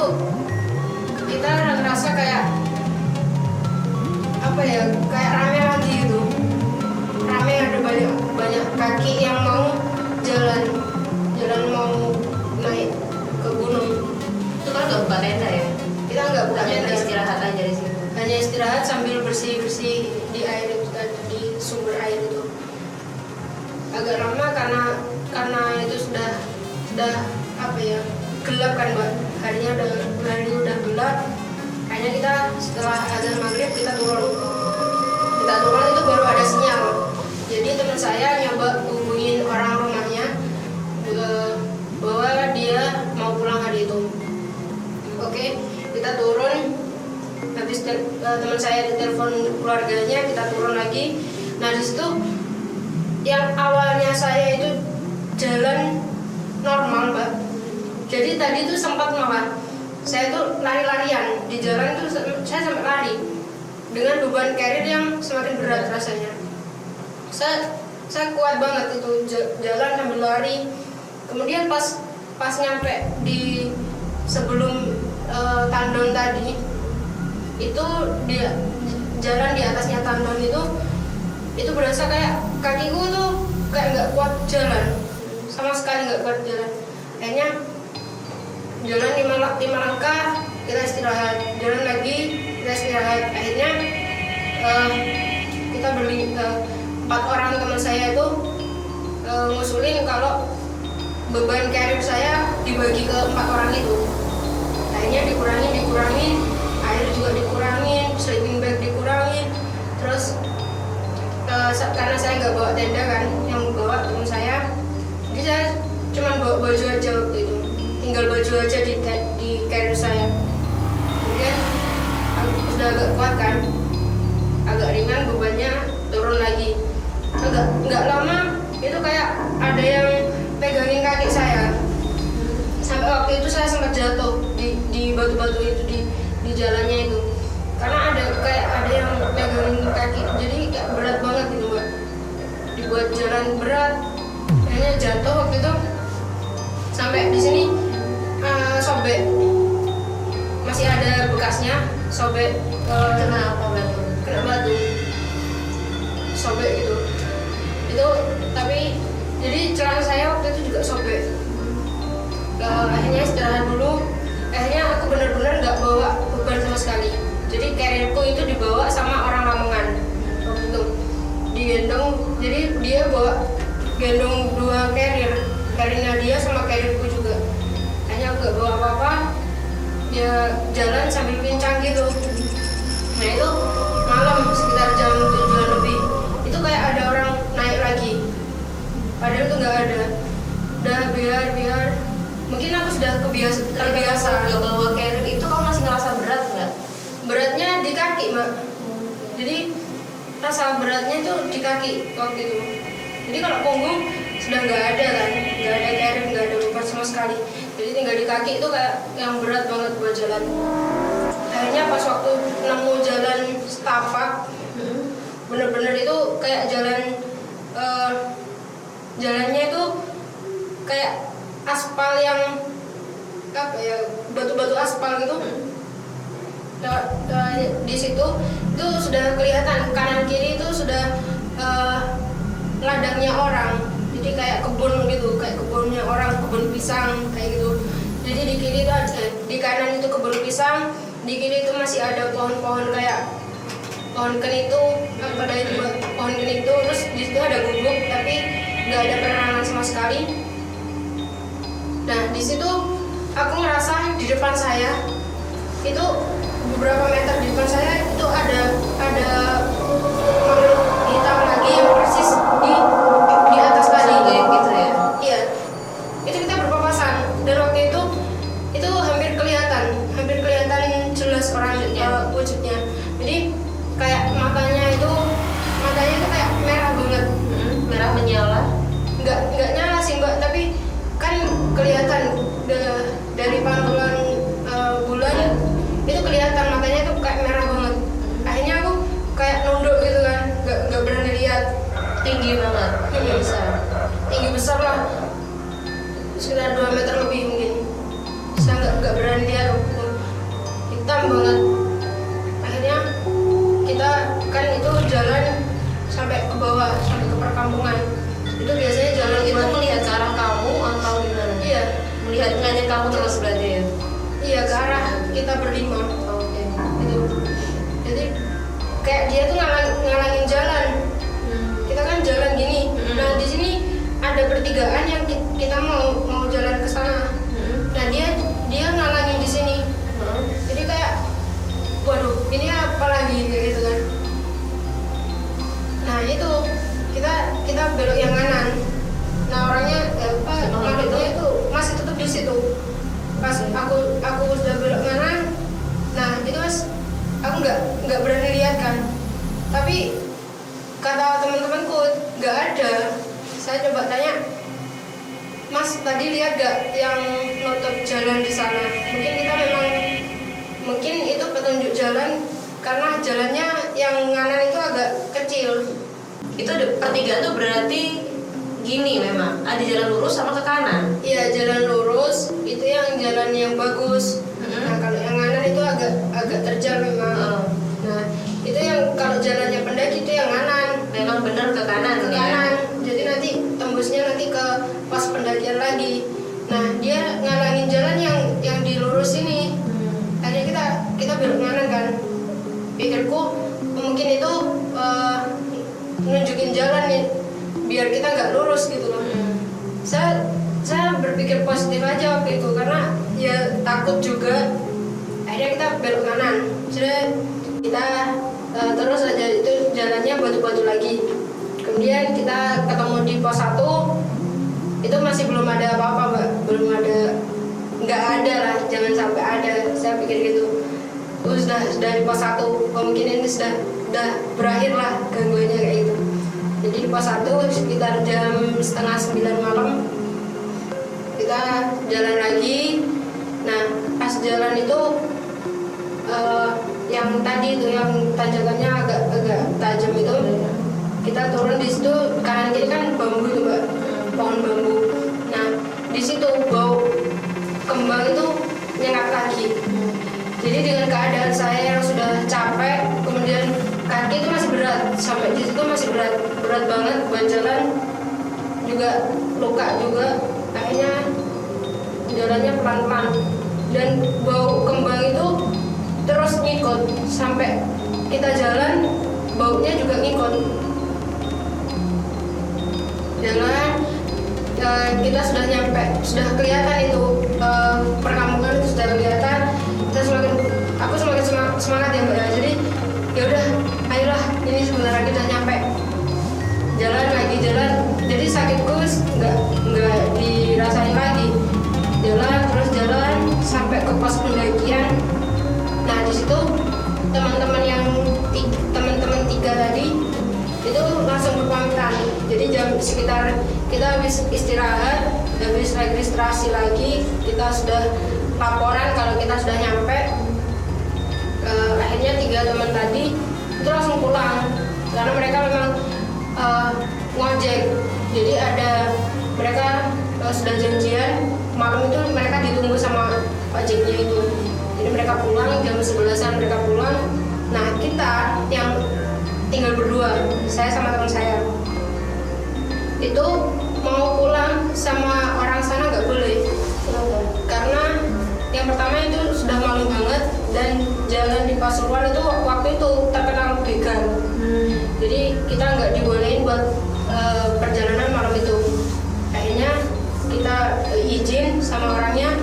kita ngerasa kayak apa ya, kayak rame lagi gitu. Rame, ada banyak kaki yang mau jalan mau naik ke gunung. Itu kan nggak buka tenda ya? Kita nggak buka Hanya tenda, istirahat aja di situ. hanya istirahat sambil bersih di air itu tadi, di sumber air itu. Agak lama karena itu sudah apa ya, gelap kan, Mbak. Hari udah gelap. Hanya kita setelah azan maghrib kita turun itu baru ada sinyal. Jadi teman saya nyoba hubungin orang rumahnya bahwa dia mau pulang hari itu. Oke, kita turun. Habis teman saya ditelepon keluarganya, kita turun lagi. Nah, di situ yang awalnya saya itu jalan normal, Mbak. Jadi tadi tuh sempat malah saya tuh lari-larian di jalan tuh, saya sampai lari dengan beban carrier yang semakin berat rasanya. Saya kuat banget itu jalan sambil lari. Kemudian pas nyampe di sebelum tandon tadi, itu dia jalan di atasnya tandon itu berasa kayak kakiku tuh kayak nggak kuat jalan, sama sekali nggak kuat jalan. Akhirnya jalan 5 langkah, kita istirahat, jalan lagi, kita istirahat. Akhirnya kita 4 orang teman saya itu ngusulin kalau beban carrier saya dibagi ke 4 orang itu. Akhirnya dikurangin, air juga dikurangin, sleeping bag dikurangin. Terus karena saya nggak bawa tenda kan, yang bawa teman saya, jadi saya cuma bawa baju aja waktu itu, tinggal baju aja di carrier saya. Kemudian aku sudah agak kuat kan, agak ringan bebannya, turun lagi. Nggak lama itu kayak ada yang pegangin kaki saya. Sampai waktu itu saya sempat jatuh di batu-batu itu di jalannya itu, karena ada yang pegangin kaki, jadi kayak berat banget gitu, Mbak. Dibuat jalan berat, akhirnya jatuh waktu itu. Sampai di sini sobek, masih ada bekasnya, sobek. Kena apa batu? Kena batu, sobek gitu. Itu tapi jadi celana saya waktu itu juga sobek. Akhirnya istirahat dulu. Akhirnya aku benar-benar nggak bawa beban sama sekali. Jadi carrierku itu dibawa sama orang Lamongan waktu itu, digendong. Jadi dia gendong 2 carriernya dia sama carrierku juga. Hanya aku nggak bawa apa-apa. Dia jalan sambil pincang gitu. Nah, itu malam sekitar jam 7 lebih. Itu kayak ada orang naik lagi. Padahal itu nggak ada. Udah biar. Mungkin aku sudah terbiasa. Nggak bawa carrier itu kamu masih ngerasa berat nggak? Beratnya di kaki, Mbak. Jadi rasa beratnya itu di kaki waktu itu. Jadi kalau punggung sudah nggak ada kan, nggak ada carry, nggak ada beban sama sekali. Jadi tinggal di kaki itu kayak yang berat banget buat jalan. Akhirnya pas waktu nemu jalan setapak, bener-bener itu kayak jalannya itu kayak aspal yang apa ya, batu-batu aspal gitu. Di situ itu sudah kelihatan kanan kiri itu sudah ladangnya orang, jadi kayak kebun gitu, kayak kebunnya orang, kebun pisang kayak gitu. Jadi di kiri itu di kanan itu kebun pisang, di kiri itu masih ada pohon-pohon kayak pohon kenitu, pada itu pohon kenitu, terus di situ ada gubuk tapi nggak ada penerangan sama sekali. Nah di situ aku ngerasa di depan saya itu beberapa meter di depan saya itu ada makhluk hitam lagi yang persis di atas tadi gitu ya. Iya, itu kita berpapasan dan waktu itu hampir kelihatan jelas orangnya, wujudnya. Jadi kayak matanya itu kayak merah banget. Merah menyala. Nggak nyala sih mbak, tapi kan kelihatan dari pantulan bulan itu kelihatan matanya tuh kayak merah banget. Akhirnya aku kayak nunduk gitu kan, nggak berani lihat. Tinggi banget. Tinggi besar lah, sekitar 2 meter lebih mungkin. Saya nggak berani lihat, hitam banget. Akhirnya kita kan itu jalan sampai ke bawah, sampai ke perkampungan. Itu biasanya jalan Itu melihat ke arah kamu atau gimana? Iya, Ngeliatin kamu terus berarti ya? iya ke arah kita berlima. Oke. Itu jadi kayak dia tuh ngalangin jalan. Kita kan jalan gini. Nah di sini ada pertigaan yang kita mau jalan ke sana. Nah dia ngalangin di sini. Jadi kayak waduh ini apa lagi gitu kan. Nah itu kita belok yang kanan. Nah orangnya makhluknya itu masih tetap di situ. Pas aku sudah belok kanan, nah itu mas aku nggak berani lihat kan. Tapi kata teman-temanku nggak ada. Saya coba tanya, mas tadi lihat gak yang nutup jalan di sana? Mungkin itu petunjuk jalan karena jalannya yang kanan itu agak kecil. Itu pertigaan tuh berarti gini memang ada jalan lurus sama ke kanan. Iya jalan lurus itu yang jalan yang bagus. Nah kalau yang kanan itu agak terjal memang. Nah itu yang kalau jalannya pendaki itu yang kanan. Memang benar ke kanan. Ke kanan. Jadi nanti tembusnya nanti ke pas pendakian lagi. Nah dia ngalangin jalan yang di lurus ini. Akhirnya kita belok kanan kan. Pikirku mungkin itu nunjukin jalan nih biar kita nggak lurus gitu loh. Saya berpikir positif aja waktu itu karena ya takut juga. Akhirnya kita belok kanan. Sudah kita terus aja itu jalannya batu-batu lagi. Kemudian kita ketemu di pos 1. Itu masih belum ada apa-apa mbak, belum ada, nggak ada lah, jangan sampai ada. Saya pikir gitu. Sudah di pos 1 kemungkinan ini sudah berakhir lah gangguannya kayak gitu. Jadi di pos 1 sekitar jam 8:30 malam kita jalan lagi. Nah pas jalan itu yang tadi itu yang tanjakannya agak tajam itu, kita turun di situ kanan kiri kan bambu itu mbak, pohon bambu. Nah di situ bau kembang itu nyengat lagi. Jadi dengan keadaan saya yang sudah capek, kemudian kaki itu masih berat, sampai di situ masih berat banget buat jalan, juga luka juga. Akhirnya jalannya pelan-pelan dan bau kembang itu terus ngikut sampai kita jalan, baunya juga ngikut. Jalan kita sudah nyampe, sudah kelihatan itu perkampungan itu sudah kelihatan. Aku semakin semangat ya mbak. Jadi ya udah, ayolah ini sebentar lagi udah nyampe. Jalan lagi jalan, jadi sakitku nggak dirasain lagi. Jalan terus jalan sampai ke pos pendakian. Nah di situ teman-teman 3 tadi sekitar kita habis istirahat, habis registrasi lagi, kita sudah laporan kalau kita sudah nyampe. Akhirnya 3 teman tadi itu langsung pulang karena mereka memang ngojek. Jadi ada mereka sudah janjian malam itu mereka ditunggu sama ojeknya itu. Jadi mereka pulang jam 11-an mereka pulang. Nah kita yang tinggal berdua, saya sama teman saya itu mau pulang sama orang sana nggak boleh. Karena yang pertama itu sudah malam banget dan jalan di Pasuruan itu waktu itu terkenal begal. Jadi kita nggak dibolehin buat perjalanan malam itu. Akhirnya kita izin sama orangnya,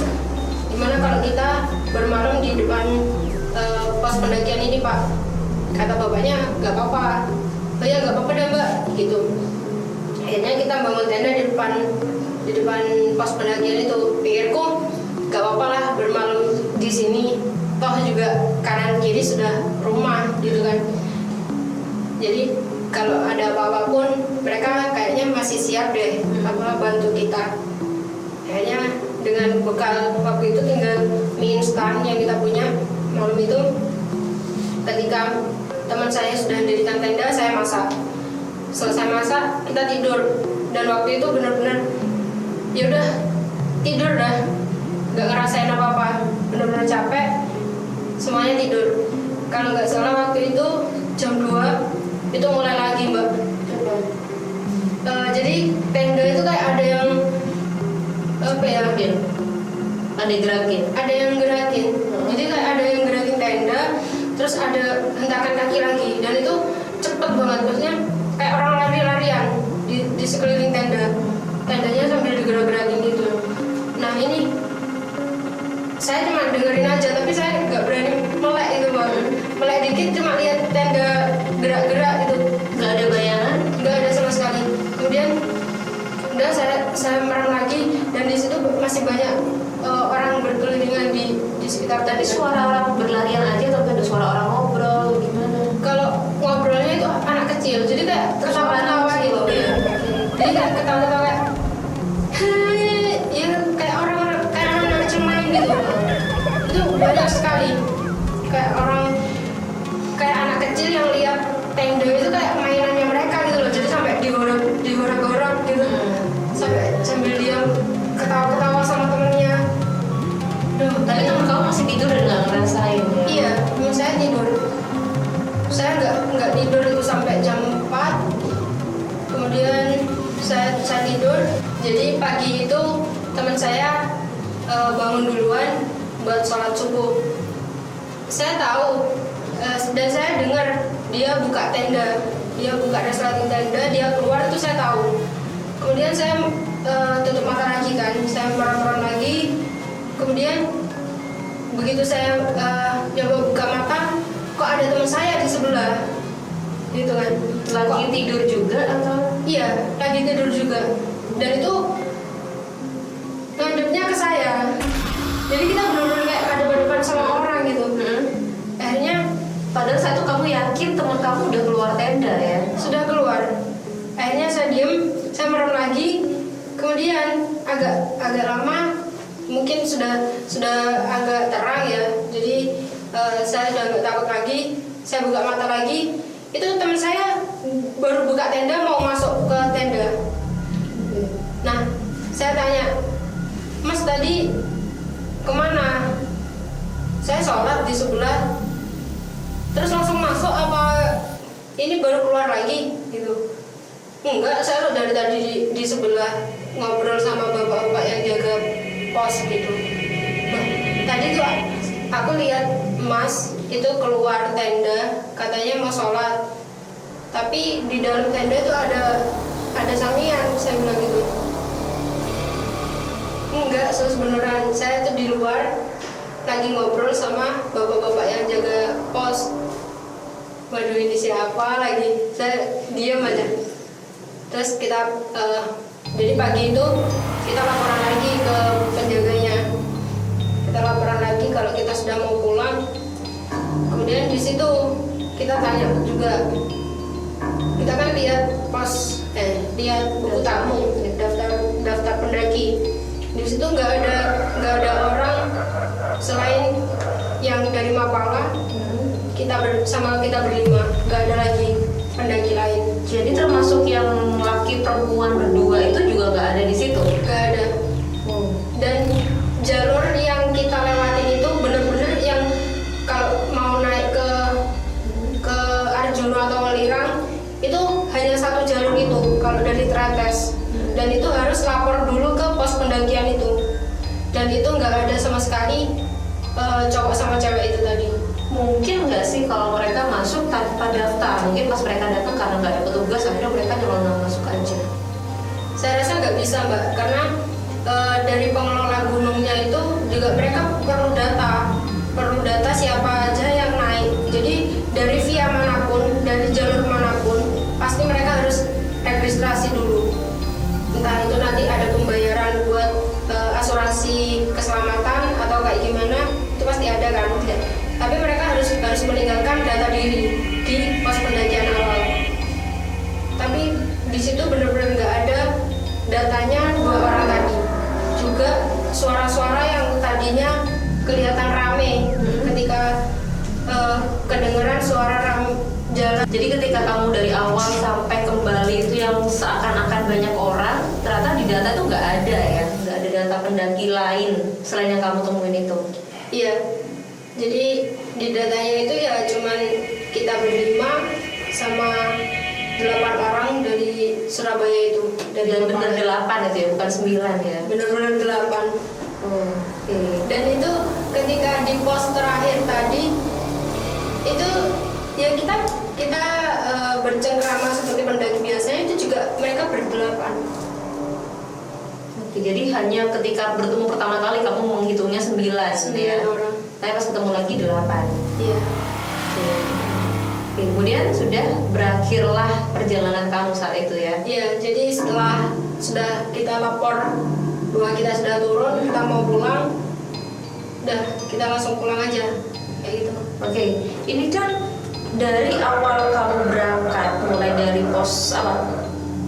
gimana kalau kita bermalam di depan pos pendakian ini Pak. Kata bapaknya nggak apa-apa. Oh ya nggak apa-apa deh Mbak gitu. Akhirnya kita bangun tenda di depan pos pendakian itu. Pikirku nggak apa-apa lah bermalam di sini, toh juga kanan kiri sudah rumah gitu kan. Jadi kalau ada apa-apa pun mereka kayaknya masih siap deh bantu kita. Akhirnya dengan bekal waktu itu tinggal mie instan yang kita punya malam itu. Ketika teman saya sudah mendirikan tenda, saya masak. Selesai masak kita tidur, dan waktu itu benar-benar ya udah tidur dah, nggak ngerasain apa-apa, benar-benar capek, semuanya tidur. Kalau nggak salah waktu itu jam 2 itu mulai lagi Mbak. Jadi tenda itu kayak ada yang apa ya? Ada yang gerakin. Jadi kayak ada yang gerakin tenda, terus ada hentakan kaki lagi, dan itu cepet banget, maksudnya kayak orang lari-larian di sekeliling tenda. Tendanya sambil digerak-gerakin gitu. Nah ini saya cuma dengerin aja, tapi saya nggak berani melek itu Bang. Melek dikit cuma lihat tenda gerak-gerak gitu. Nggak ada bayangan? Nggak ada sama sekali. Kemudian udah saya merem lagi, dan di situ masih banyak orang berkelilingan di sekitar tadi. Suara orang berlarian aja atau ada suara orang ngobrol gimana? Kalau ngobrolnya itu anak kecil, jadi kayak ketawa-ketawa gitu. Jadi kayak ketawa-ketawa kayak ya kayak orang-orang kayak anak kecil main gitu. Itu banyak sekali. Kayak anak kecil yang lihat tenda itu kayak mainannya mereka gitu loh. Jadi sampai dihorok-horok gitu. Sambil dia ketawa-ketawa sama temennya. Tapi temen kamu masih tidur dan nggak ngerasain ya? Iya, temen saya tidur. Saya nggak tidur itu sampai jam 4. Kemudian saya tidur. Jadi pagi itu teman saya bangun duluan buat sholat subuh. Saya tahu dan saya dengar dia buka tenda, dia buka resleting tenda, dia keluar, itu saya tahu. Kemudian saya tutup mata lagi kan, saya merem-merem lagi. Kemudian begitu saya coba buka mata, kok ada teman saya di sebelah, gitu kan? Lagi tidur juga atau? Iya, lagi tidur juga. Dan itu ngadepnya ke saya. Jadi kita benar-benar kayak hadap-hadapan sama orang gitu. Akhirnya Padahal saat itu kamu yakin teman kamu udah keluar tenda ya? sudah keluar. Akhirnya saya diem, saya merem lagi. Kemudian agak lama, mungkin sudah agak terang ya. Jadi saya udah nggak takut lagi. Saya buka mata lagi. Itu teman saya baru buka tenda mau masuk ke tenda. Nah, saya tanya, Mas tadi kemana? Saya sholat di sebelah. Terus langsung masuk apa ini baru keluar lagi gitu? Enggak, saya dari tadi di sebelah ngobrol sama bapak-bapak yang jaga pos gitu. Nah, tadi tuh aku lihat Mas itu keluar tenda, katanya mau sholat. Tapi di dalam tenda itu ada samian, saya bilang gitu. Enggak, sebenarnya saya tuh di luar lagi ngobrol sama bapak-bapak yang jaga pos. Waduh, ini siapa lagi? Saya diam aja. Terus kita jadi pagi itu kita laporan lagi ke penjaganya. Kita laporan lagi kalau kita sudah mau pulang. Kemudian di situ kita tanya juga. Kita kan lihat buku situ nggak ada orang selain yang dari Mapala. Kita berlima, nggak ada lagi pendaki lain. Jadi termasuk yang laki perempuan berdua itu juga nggak ada di situ? Nggak ada. Dan jalur yang kita lewatin itu benar-benar yang kalau mau naik ke Arjuna atau Welirang itu hanya satu jalur itu kalau dari Tretes. Dan itu harus lapor dulu ke pos pendakian itu. Dan itu nggak ada sama sekali cowok sama cewek itu tadi. Mungkin nggak sih kalau mereka masuk tanpa daftar? Mungkin pas mereka datang karena nggak ada petugas, akhirnya mereka nyelonong masuk aja. Saya rasa nggak bisa mbak, karena dari pengelola gunungnya itu juga mereka perlu data siapa aja yang naik. Jadi dari via manapun, dari jalur manapun, pasti mereka harus registrasi dulu. Entah itu nanti ada pembayaran buat asuransi keselamatan atau kayak gimana, itu pasti ada kan. Tapi mereka harus meninggalkan data diri di pos pendakian awal. Tapi di situ benar-benar nggak ada datanya 2 orang tadi. Juga suara-suara yang tadinya kelihatan rame ketika kedengeran suara jalan. Jadi ketika kamu dari awal sampai kembali itu yang seakan-akan banyak orang, ternyata di data tuh nggak ada ya, nggak ada data pendaki lain selain yang kamu temuin itu. Iya. Jadi di datanya itu ya cuman kita berlima sama 8 orang dari Surabaya itu. Dari benar 8 itu ya, bukan 9 ya? Benar-benar 8. Oh, oke. Dan itu ketika di pos terakhir tadi itu ya kita bercengkrama seperti pendaki biasanya, itu juga mereka berdelapan. Oke, jadi hanya ketika bertemu pertama kali kamu menghitungnya 9 ya? Orang. Tapi pas ketemu lagi 8. Iya. Oke, kemudian sudah berakhirlah perjalanan kamu saat itu ya? Iya, jadi setelah sudah kita lapor bahwa kita sudah turun, kita mau pulang, udah kita langsung pulang aja, kayak gitu. Oke, ini kan dari awal kamu berangkat, mulai dari pos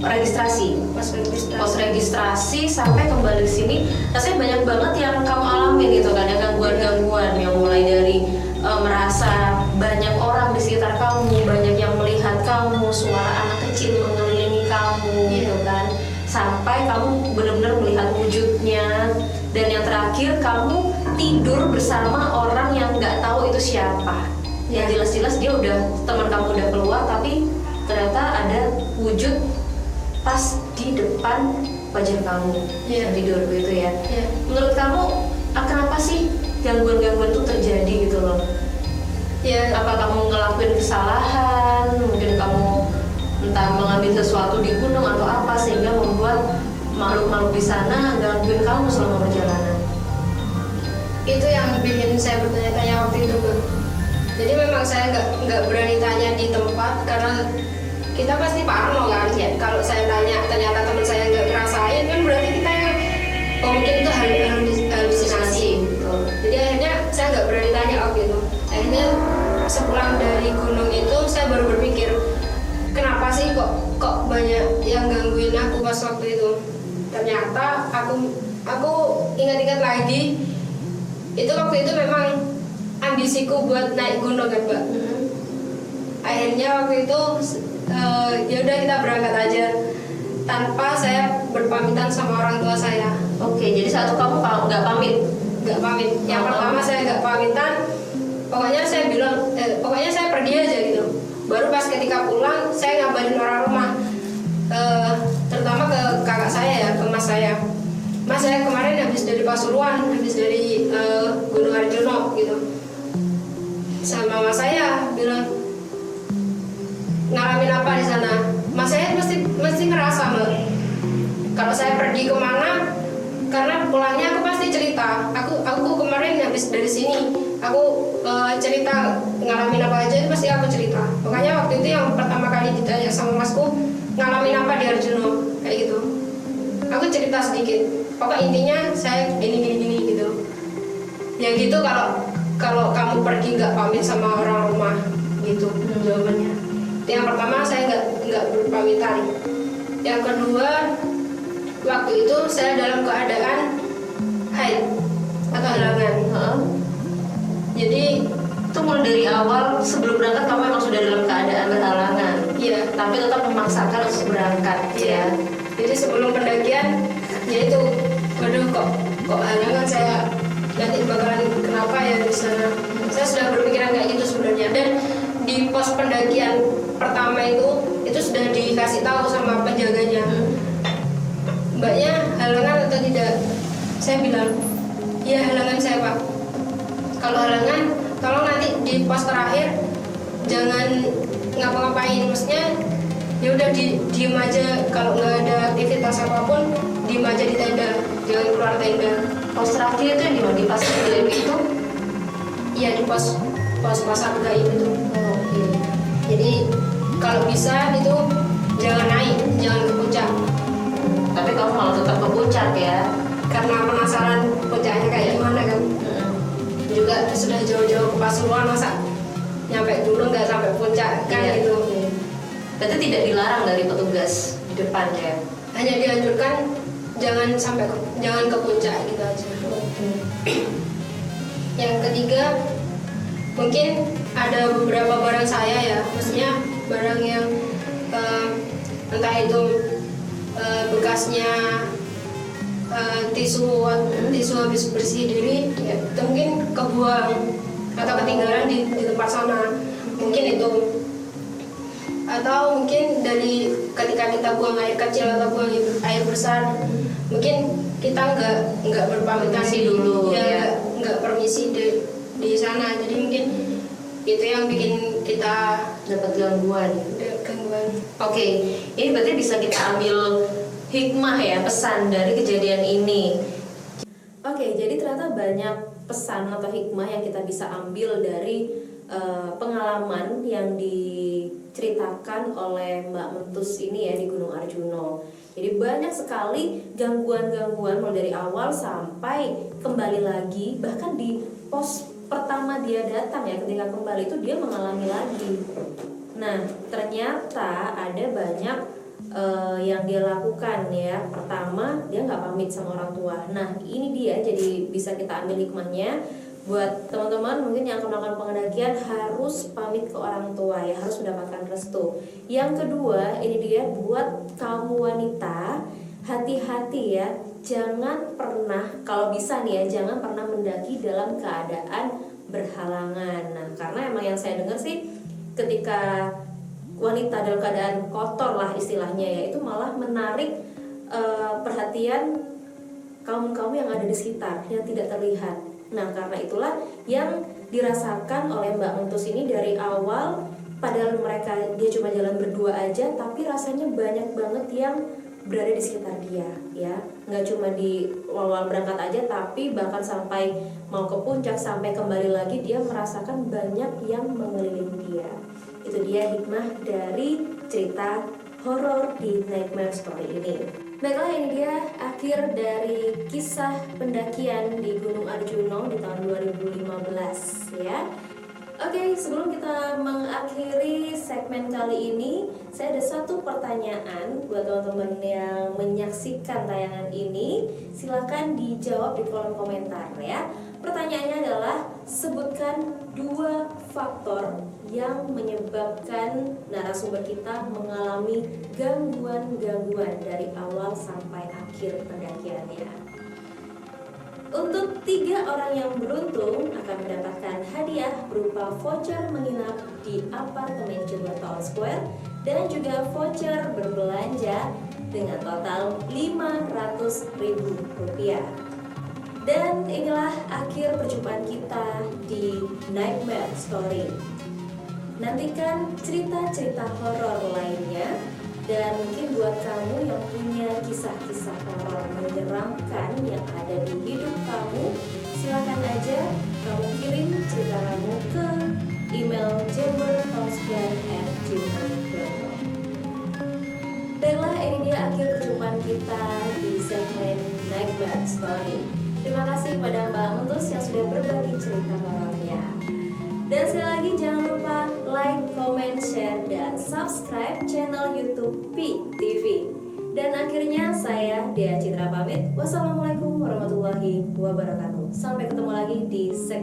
registrasi, pos registrasi sampai kembali ke sini, rasanya banyak banget yang kamu alami gitu kan, ya gangguan-gangguan yang mulai dari merasa banyak orang di sekitar kamu, banyak yang melihat kamu, suara anak kecil mengelilingi kamu gitu kan, sampai kamu benar-benar melihat wujudnya, dan yang terakhir kamu tidur bersama orang yang nggak tahu itu siapa. Yang jelas-jelas dia teman kamu udah keluar, tapi ternyata ada wujud pas di depan wajah kamu yang tidur gitu ya. Menurut kamu kenapa sih gangguan-gangguan itu terjadi gitu loh? Apa kamu ngelakuin kesalahan, mungkin kamu entah mengambil sesuatu di gunung atau apa sehingga membuat makhluk-makhluk di sana gangguin kamu selama perjalanan? Itu yang bikin saya bertanya-tanya waktu itu, Bang. Jadi memang saya nggak berani tanya di tempat karena kita pasti parno kan. Kalau saya tanya ternyata teman saya nggak ngerasain, kan berarti kita yang mungkin itu halusinasi gitu. Jadi akhirnya saya nggak berani tanya waktu itu. Akhirnya sepulang dari gunung itu saya baru berpikir, kenapa sih kok banyak yang gangguin aku pas waktu itu. Ternyata aku ingat-ingat lagi, itu waktu itu memang ambisiku buat naik gunung kan, Mbak. Akhirnya waktu itu ya udah kita berangkat aja tanpa saya berpamitan sama orang tua saya. Oke, jadi saat itu kamu nggak pamit? Nggak pamit. Yang pertama saya nggak pamitan. Pokoknya saya bilang, pokoknya saya pergi aja gitu. Baru pas ketika pulang saya ngabarin orang rumah, terutama ke kakak saya ya, ke mas saya. Mas, saya kemarin habis dari Pasuruan, habis dari Gunung Arjuna gitu. Sama mas saya bilang, ngalamin apa di sana? Mas saya mesti ngerasa, Mbak. Kalau saya pergi kemana, karena pulangnya aku pasti cerita. Aku kemarin habis dari sini, aku cerita ngalamin apa aja, itu pasti aku cerita. Makanya waktu itu yang pertama kali ditanya sama masku, ngalamin apa di Arjuna, kayak gitu. Aku cerita sedikit. Pokoknya intinya saya gini gitu. Ya gitu, kalau kamu pergi nggak pamit sama orang rumah gitu jawabannya. Yang pertama saya nggak berpamitan. Yang kedua, waktu itu saya dalam keadaan atau halangan. Jadi itu mulai dari awal sebelum berangkat kamu memang sudah dalam keadaan berhalangan. iya, Tapi tetap memaksakan untuk berangkat ya. jadi sebelum pendakian ya itu, waduh kok halangan, saya nanti bakalan kenapa ya di sana. Saya sudah berpikiran kayak gitu sebenarnya. Dan di pos pendakian pertama itu sudah dikasih tahu sama penjaganya, mbaknya halangan atau tidak. Saya bilang iya halangan saya pak. Kalau halangan tolong nanti di pos terakhir jangan ngapa-ngapain, maksudnya ya udah diem aja, kalau nggak ada aktivitas apapun diem aja di tenda, jangan keluar tenda. Pos terakhir itu yang di mana? Di pas gaib itu? Iya di pos pasar gaib itu. Oh, oke. Jadi kalau bisa itu jangan naik, jangan ke puncak, Tapi kamu malah tetap ke puncak ya. karena penasaran puncaknya kayak gimana kan. Juga sudah jauh-jauh ke Pasuruan, masa nyampe dulu nggak sampai puncak kan Iya. gitu. Berarti tidak dilarang dari petugas di depan ya. Hanya dianjurkan jangan ke puncak gitu aja. Yang ketiga mungkin ada beberapa barang saya ya, maksudnya barang yang entah itu bekasnya tisu habis bersih diri ya, itu mungkin kebuang atau ketinggalan di tempat sana, mungkin itu. Atau mungkin dari ketika kita buang air kecil atau buang air besar, mungkin kita nggak berpamitan Permisi dulu, ya. nggak permisi di sana, jadi mungkin itu yang bikin kita Dapat gangguan. gangguan. Oke, ini berarti bisa kita ambil hikmah ya, pesan dari kejadian ini. Oke, jadi ternyata banyak pesan atau hikmah yang kita bisa ambil dari pengalaman yang diceritakan oleh Mbak Mentus ini ya di Gunung Arjuno. Jadi banyak sekali gangguan-gangguan mulai dari awal sampai kembali lagi, bahkan di pos pertama dia datang ya, ketika kembali itu dia mengalami lagi. Nah, ternyata ada banyak yang dia lakukan ya. Pertama, dia nggak pamit sama orang tua. Nah, ini dia, jadi bisa kita ambil hikmahnya. Buat teman-teman mungkin yang akan melakukan pendakian harus pamit ke orang tua ya, harus mendapatkan restu. Yang kedua, ini dia buat kamu wanita, hati-hati ya, jangan pernah, kalau bisa nih ya, jangan pernah mendaki dalam keadaan berhalangan. Nah, karena emang yang saya dengar sih, ketika wanita dalam keadaan kotor lah istilahnya ya, itu malah menarik perhatian kaum yang ada di sekitar yang tidak terlihat. Nah, karena itulah yang dirasakan oleh Mbak Mentus ini dari awal. Padahal dia cuma jalan berdua aja, tapi rasanya banyak banget yang berada di sekitar dia ya. Nggak cuma di awal berangkat aja, tapi bahkan sampai mau ke puncak, sampai kembali lagi dia merasakan banyak yang mengelilingi dia. Itu dia hikmah dari cerita horor di Nightmare Story ini. Baiklah, ini dia akhir dari kisah pendakian di Gunung Arjuno di tahun 2015 ya. Oke, sebelum kita mengakhiri segmen kali ini, saya ada satu pertanyaan buat teman-teman yang menyaksikan tayangan ini. Silakan dijawab di kolom komentar ya. Pertanyaannya adalah, sebutkan 2 faktor yang menyebabkan narasumber kita mengalami gangguan-gangguan dari awal sampai akhir pendakiannya. Untuk 3 orang yang beruntung akan mendapatkan hadiah berupa voucher menginap di apartemen Jember Town Square dan juga voucher berbelanja dengan total Rp500.000. Dan inilah akhir perjumpaan kita di Nightmare Story. Nantikan cerita-cerita horor lainnya. Dan mungkin buat kamu yang punya kisah-kisah horor menyeramkan yang ada di hidup kamu, silakan aja kamu kirim cerita kamu ke email jembertownsquare@gmail.com. Baiklah, ini dia akhir perjumpaan kita di segmen Nightmare Story. Terima kasih kepada Mbak Mentus yang sudah berbagi cerita horornya. Dan sekali lagi jangan lupa like, comment, share, dan subscribe channel YouTube PIK TV. Dan akhirnya saya Dea Citra pamit. Wassalamualaikum warahmatullahi wabarakatuh. Sampai ketemu lagi di segmen